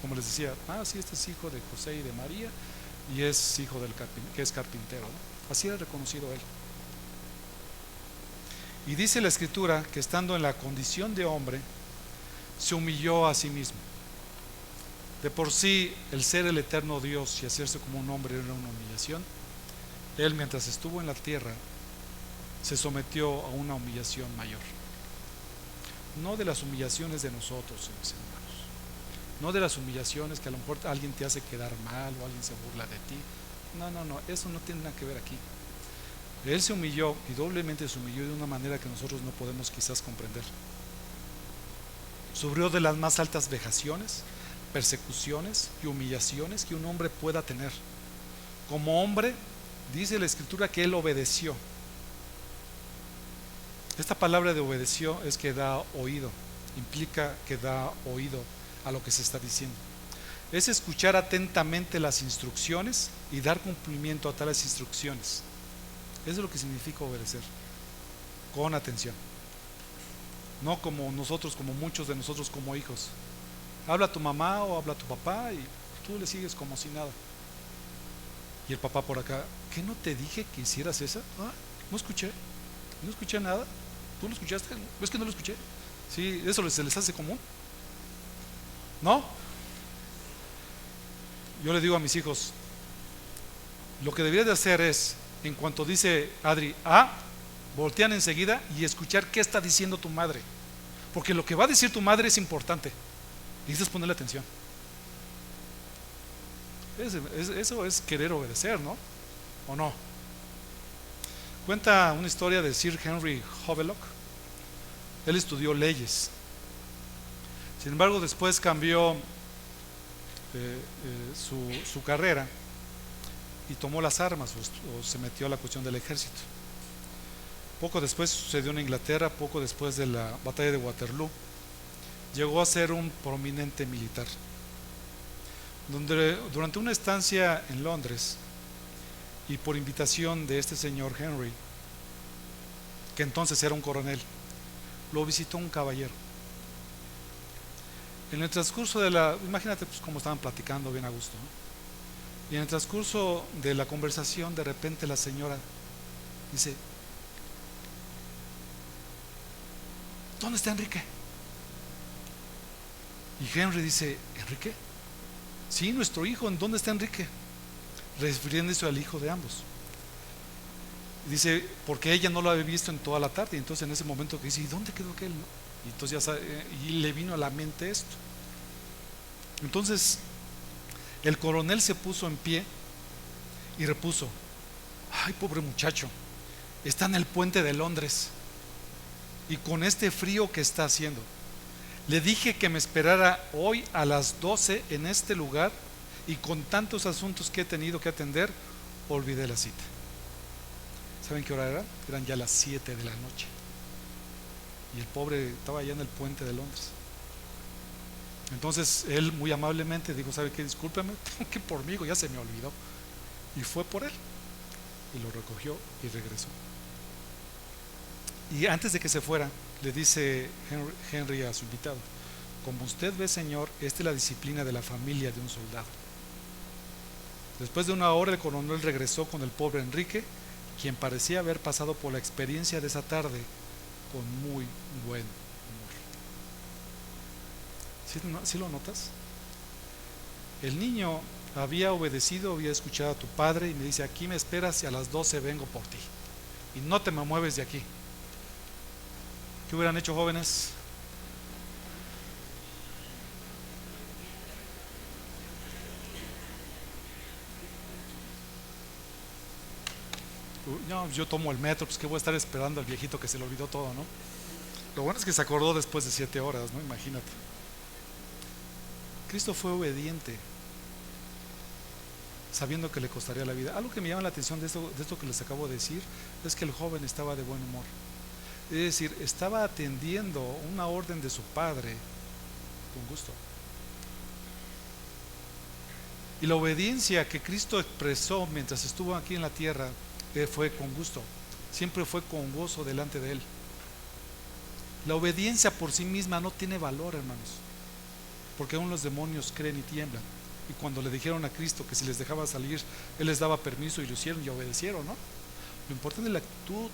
A: Como les decía, sí, este es hijo de José y de María y es hijo que es carpintero, ¿no? Así era reconocido él. Y dice la Escritura que estando en la condición de hombre, se humilló a sí mismo. De por sí, el ser el eterno Dios y hacerse como un hombre era una humillación. Él, mientras estuvo en la tierra, se sometió a una humillación mayor. No de las humillaciones de nosotros, mis hermanos. No de las humillaciones que a lo mejor alguien te hace quedar mal o alguien se burla de ti. No, eso no tiene nada que ver aquí. Él se humilló y doblemente se humilló de una manera que nosotros no podemos quizás comprender. Sufrió de las más altas vejaciones, persecuciones y humillaciones que un hombre pueda tener. Como hombre, dice la Escritura que él obedeció. Esta palabra de obedeció es que da oído, implica que da oído a lo que se está diciendo. Es escuchar atentamente las instrucciones y dar cumplimiento a tales instrucciones. Eso es lo que significa obedecer, con atención. No como nosotros, como muchos de nosotros como hijos. Habla a tu mamá o habla a tu papá y tú le sigues como si nada. Y el papá por acá, ¿qué no te dije que hicieras esa? No escuché nada. ¿Tú lo escuchaste? ¿Ves que no lo escuché? Sí, eso se les hace común, ¿no? Yo le digo a mis hijos, lo que deberías de hacer es, en cuanto dice Adri, voltean enseguida y escuchar qué está diciendo tu madre, porque lo que va a decir tu madre es importante. Necesitas ponerle atención. Eso es querer obedecer, ¿no? ¿O no? Cuenta una historia de Sir Henry Havelock. Él estudió leyes. Sin embargo, después cambió su carrera y tomó las armas o se metió a la cuestión del ejército. Poco después sucedió en Inglaterra, poco después de la batalla de Waterloo, llegó a ser un prominente militar. Durante una estancia en Londres y por invitación de este señor Henry, que entonces era un coronel, lo visitó un caballero. En el transcurso imagínate pues, cómo estaban platicando bien a gusto, ¿no? Y en el transcurso de la conversación, de repente la señora dice: ¿dónde está Enrique? Y Henry dice: ¿Enrique? Sí, nuestro hijo. ¿En dónde está Enrique? Refiriéndose al hijo de ambos. Dice, porque ella no lo había visto en toda la tarde. Y entonces en ese momento que dice: ¿y dónde quedó aquel? ¿No? Y entonces ya sabe, y le vino a la mente esto. Entonces el coronel se puso en pie y repuso: ay, pobre muchacho, está en el puente de Londres y con este frío que está haciendo, Le dije que me esperara hoy a las 12 en este lugar y con tantos asuntos que he tenido que atender, olvidé la cita. ¿Saben qué hora era? Eran ya las 7 de la noche. Y el pobre estaba allá en el puente de Londres. Entonces él muy amablemente dijo: ¿sabe qué? Discúlpeme, tengo que ir por mí, ya se me olvidó. Y fue por él. Y lo recogió y regresó. Y antes de que se fuera, le dice Henry a su invitado: como usted ve, señor, esta es la disciplina de la familia de un soldado. Después de una hora, el coronel regresó con el pobre Enrique, quien parecía haber pasado por la experiencia de esa tarde con muy buen humor. ¿Sí lo notas? El niño había obedecido, había escuchado a tu padre y me dice: aquí me esperas y a las 12 vengo por ti. Y no te me mueves de aquí. ¿Qué hubieran hecho, jóvenes? No, yo tomo el metro, pues que voy a estar esperando al viejito que se le olvidó todo, ¿no? Lo bueno es que se acordó después de 7 horas, ¿no? Imagínate. Cristo fue obediente, sabiendo que le costaría la vida. Algo que me llama la atención de esto que les acabo de decir es que el joven estaba de buen humor. Es decir, estaba atendiendo una orden de su padre con gusto. Y la obediencia que Cristo expresó mientras estuvo aquí en la tierra fue con gusto, siempre fue con gozo delante de él. La obediencia por sí misma no tiene valor, hermanos, porque aún los demonios creen y tiemblan. Y cuando le dijeron a Cristo que si les dejaba salir, Él les daba permiso, y lo hicieron y obedecieron, ¿no? Lo importante es la actitud,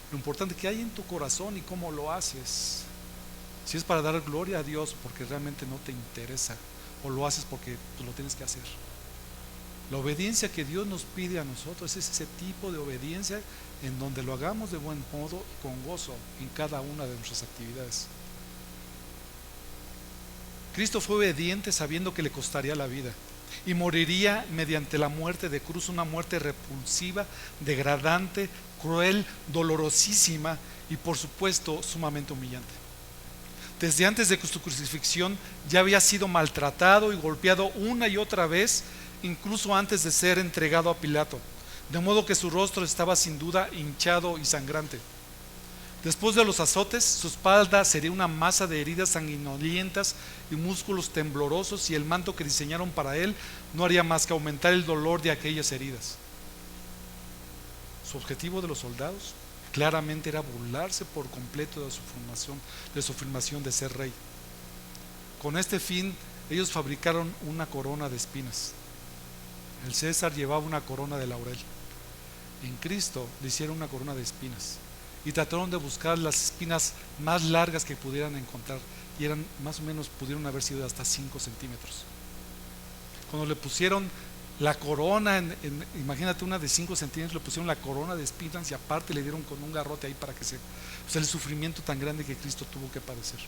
A: lo importante que hay en tu corazón y cómo lo haces. Si es para dar gloria a Dios porque realmente no te interesa, o lo haces porque tú lo tienes que hacer. La obediencia que Dios nos pide a nosotros es ese tipo de obediencia en donde lo hagamos de buen modo, con gozo en cada una de nuestras actividades. Cristo fue obediente sabiendo que le costaría la vida y moriría mediante la muerte de cruz, una muerte repulsiva, degradante, cruel, dolorosísima y por supuesto sumamente humillante. Desde antes de su crucifixión ya había sido maltratado y golpeado una y otra vez, incluso antes de ser entregado a Pilato, de modo que su rostro estaba sin duda hinchado y sangrante. Después de los azotes, su espalda sería una masa de heridas sanguinolientas y músculos temblorosos, y el manto que diseñaron para él no haría más que aumentar el dolor de aquellas heridas. Su objetivo de los soldados claramente era burlarse por completo de su afirmación de ser rey. Con este fin, ellos fabricaron una corona de espinas. El César llevaba una corona de laurel. En Cristo le hicieron una corona de espinas y trataron de buscar las espinas más largas que pudieran encontrar, y eran más o menos, pudieron haber sido hasta 5 centímetros. Cuando le pusieron la corona, imagínate, una de 5 centímetros, le pusieron la corona de espinas y aparte le dieron con un garrote ahí para que o sea, el sufrimiento tan grande que Cristo tuvo que padecer.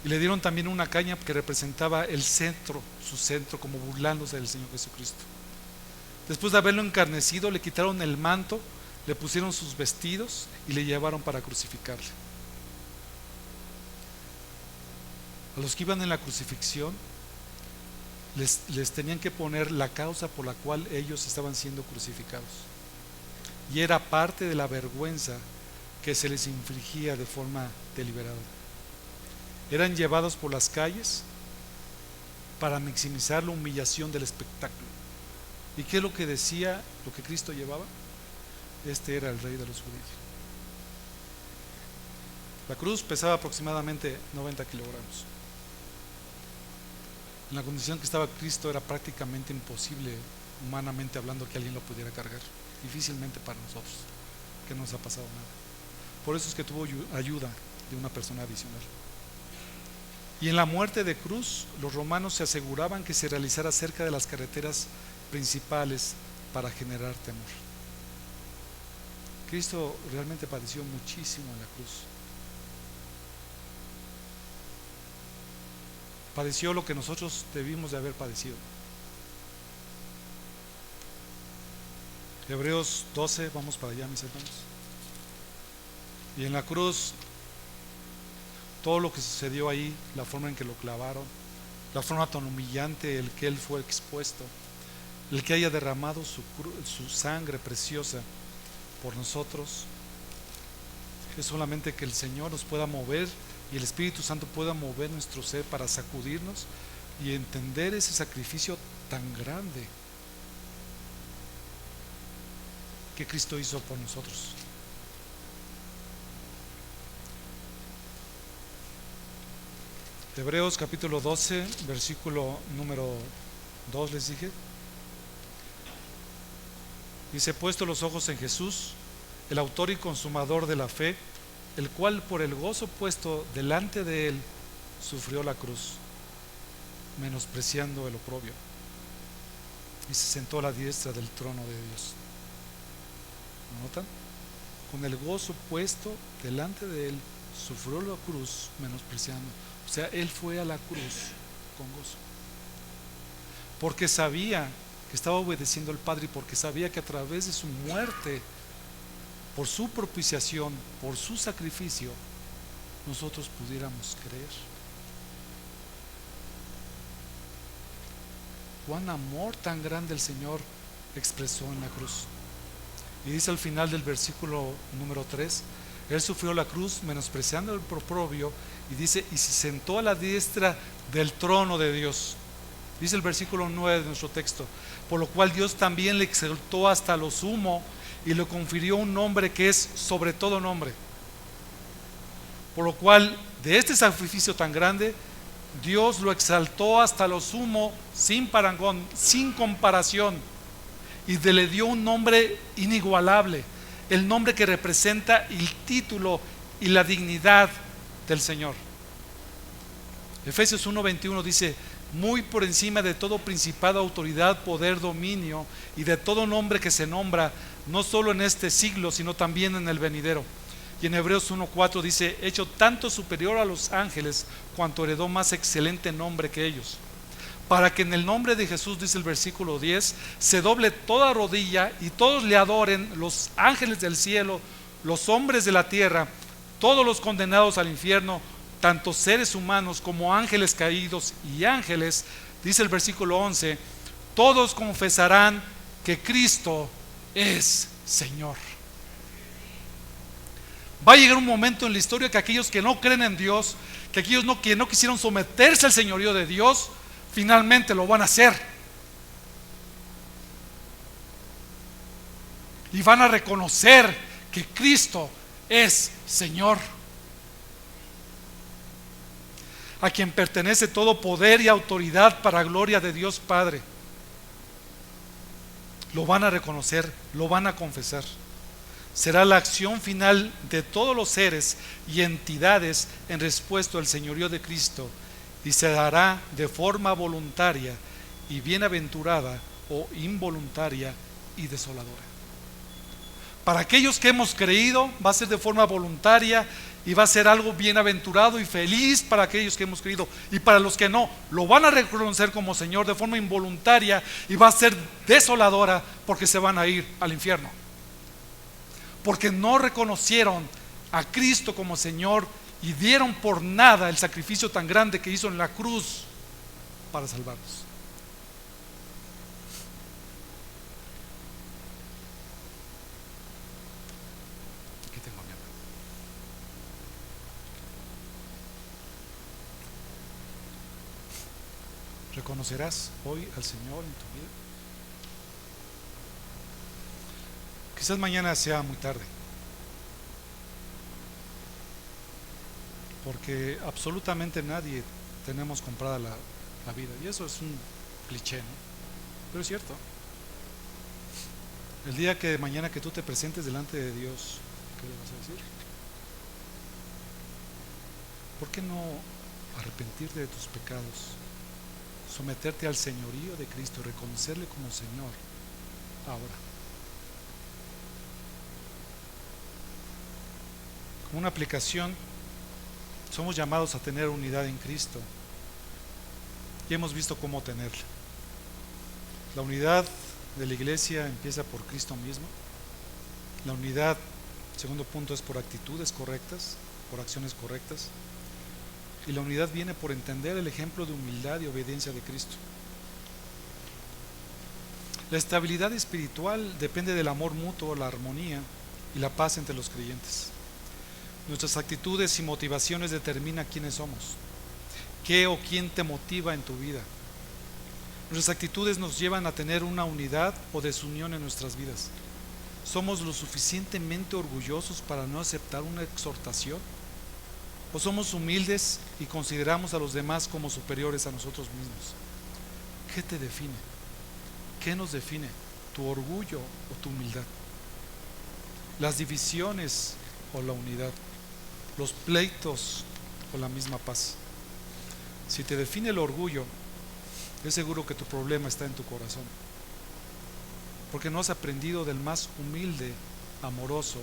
A: Y le dieron también una caña que representaba el centro, su centro, como burlándose del Señor Jesucristo. Después de haberlo encarnecido, le quitaron el manto, le pusieron sus vestidos y le llevaron para crucificarle. A los que iban en la crucifixión les tenían que poner la causa por la cual ellos estaban siendo crucificados, y era parte de la vergüenza que se les infligía de forma deliberada. Eran llevados por las calles para maximizar la humillación del espectáculo. ¿Y qué es lo que decía, lo que Cristo llevaba? Este era el rey de los judíos. La cruz pesaba aproximadamente 90 kilogramos. En la condición que estaba Cristo era prácticamente imposible, humanamente hablando, que alguien lo pudiera cargar. Difícilmente para nosotros, que no nos ha pasado nada. Por eso es que tuvo ayuda de una persona adicional. Y en la muerte de cruz, los romanos se aseguraban que se realizara cerca de las carreteras principales para generar temor. Cristo realmente padeció muchísimo en la cruz. Padeció lo que nosotros debimos de haber padecido. Hebreos 12, vamos para allá, mis hermanos. Y en la cruz todo lo que sucedió ahí, la forma en que lo clavaron, la forma tan humillante el que él fue expuesto, el que haya derramado su sangre preciosa por nosotros, es solamente que el Señor nos pueda mover y el Espíritu Santo pueda mover nuestro ser para sacudirnos y entender ese sacrificio tan grande que Cristo hizo por nosotros. Hebreos capítulo 12, versículo número 2 les dije. Dice: puesto los ojos en Jesús, el autor y consumador de la fe, el cual por el gozo puesto delante de él sufrió la cruz, menospreciando el oprobio, y se sentó a la diestra del trono de Dios. ¿Lo notan? Con el gozo puesto delante de él sufrió la cruz, menospreciando. O sea, él fue a la cruz con gozo, porque sabía que estaba obedeciendo al Padre, y porque sabía que a través de su muerte, por su propiciación, por su sacrificio, nosotros pudiéramos creer. Cuán amor tan grande el Señor expresó en la cruz. Y dice al final del versículo número 3: él sufrió la cruz menospreciando el oprobio, y dice, y se sentó a la diestra del trono de Dios. Dice el versículo 9 de nuestro texto: por lo cual Dios también le exaltó hasta lo sumo y le confirió un nombre que es sobre todo nombre. Por lo cual, de este sacrificio tan grande, Dios lo exaltó hasta lo sumo, sin parangón, sin comparación, y le dio un nombre inigualable, el nombre que representa el título y la dignidad del Señor. Efesios 1:21 dice: muy por encima de todo principado, autoridad, poder, dominio, y de todo nombre que se nombra, no solo en este siglo, sino también en el venidero. Y en Hebreos 1:4 dice: hecho tanto superior a los ángeles, cuanto heredó más excelente nombre que ellos, para que en el nombre de Jesús, dice el versículo 10, se doble toda rodilla y todos le adoren, los ángeles del cielo, los hombres de la tierra, todos los condenados al infierno, tanto seres humanos como ángeles caídos y ángeles. Dice el versículo 11: todos confesarán que Cristo es Señor. Va a llegar un momento en la historia que aquellos que no creen en Dios, que aquellos que no quisieron someterse al señorío de Dios, finalmente lo van a hacer, y van a reconocer que Cristo es Señor, a quien pertenece todo poder y autoridad para gloria de Dios Padre. Lo van a reconocer, lo van a confesar. Será la acción final de todos los seres y entidades en respuesta al señorío de Cristo, y se dará de forma voluntaria y bienaventurada, o involuntaria y desoladora. Para aquellos que hemos creído, va a ser de forma voluntaria y va a ser algo bienaventurado y feliz para aquellos que hemos creído. Y para los que no, lo van a reconocer como Señor de forma involuntaria, y va a ser desoladora, porque se van a ir al infierno, porque no reconocieron a Cristo como Señor y dieron por nada el sacrificio tan grande que hizo en la cruz para salvarnos. Aquí tengo a mi hermano. ¿Reconocerás hoy al Señor en tu vida? Quizás mañana sea muy tarde, porque absolutamente nadie tenemos comprada la vida, y eso es un cliché, ¿no? Pero es cierto. El día que mañana que tú te presentes delante de Dios, ¿qué le vas a decir? ¿Por qué no arrepentirte de tus pecados, someterte al señorío de Cristo y reconocerle como Señor ahora? Como una aplicación, somos llamados a tener unidad en Cristo, y hemos visto cómo tenerla. La unidad de la iglesia empieza por Cristo mismo. La unidad, segundo punto, es por actitudes correctas, por acciones correctas. Y la unidad viene por entender el ejemplo de humildad y obediencia de Cristo. La estabilidad espiritual depende del amor mutuo, la armonía y la paz entre los creyentes. Nuestras actitudes y motivaciones determinan quiénes somos. ¿Qué o quién te motiva en tu vida? Nuestras actitudes nos llevan a tener una unidad o desunión en nuestras vidas. ¿Somos lo suficientemente orgullosos para no aceptar una exhortación? ¿O somos humildes y consideramos a los demás como superiores a nosotros mismos? ¿Qué te define? ¿Qué nos define? ¿Tu orgullo o tu humildad? ¿Las divisiones o la unidad? ¿Los pleitos o la misma paz? Si te define el orgullo, es seguro que tu problema está en tu corazón, porque no has aprendido del más humilde, amoroso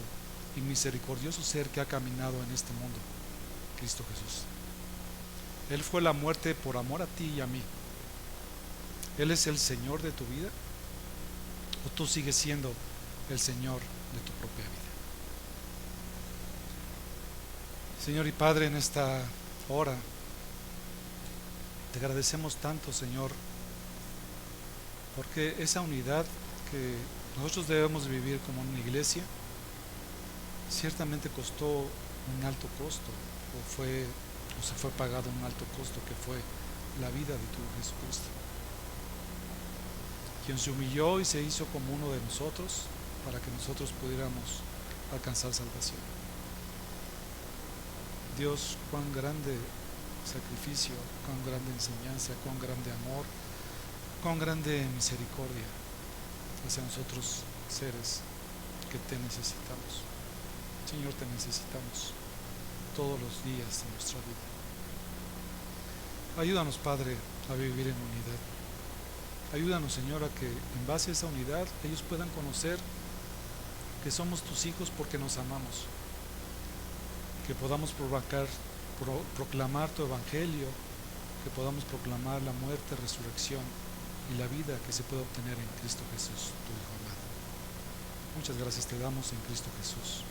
A: y misericordioso ser que ha caminado en este mundo, Cristo Jesús. Él fue la muerte por amor a ti y a mí. ¿Él es el Señor de tu vida? ¿O tú sigues siendo el Señor de tu propia vida? Señor y Padre, en esta hora te agradecemos tanto, Señor, porque esa unidad que nosotros debemos vivir como una iglesia ciertamente costó un alto costo, o se fue pagado un alto costo, que fue la vida de tu Jesucristo, quien se humilló y se hizo como uno de nosotros para que nosotros pudiéramos alcanzar salvación. Dios, cuán grande sacrificio, cuán grande enseñanza, cuán grande amor, cuán grande misericordia hacia nosotros seres que te necesitamos. Señor, te necesitamos todos los días de nuestra vida. Ayúdanos, Padre, a vivir en unidad. Ayúdanos, Señor, a que en base a esa unidad ellos puedan conocer que somos tus hijos porque nos amamos, que podamos proclamar tu evangelio, que podamos proclamar la muerte, resurrección y la vida que se puede obtener en Cristo Jesús, tu Hijo amado. Muchas gracias te damos en Cristo Jesús.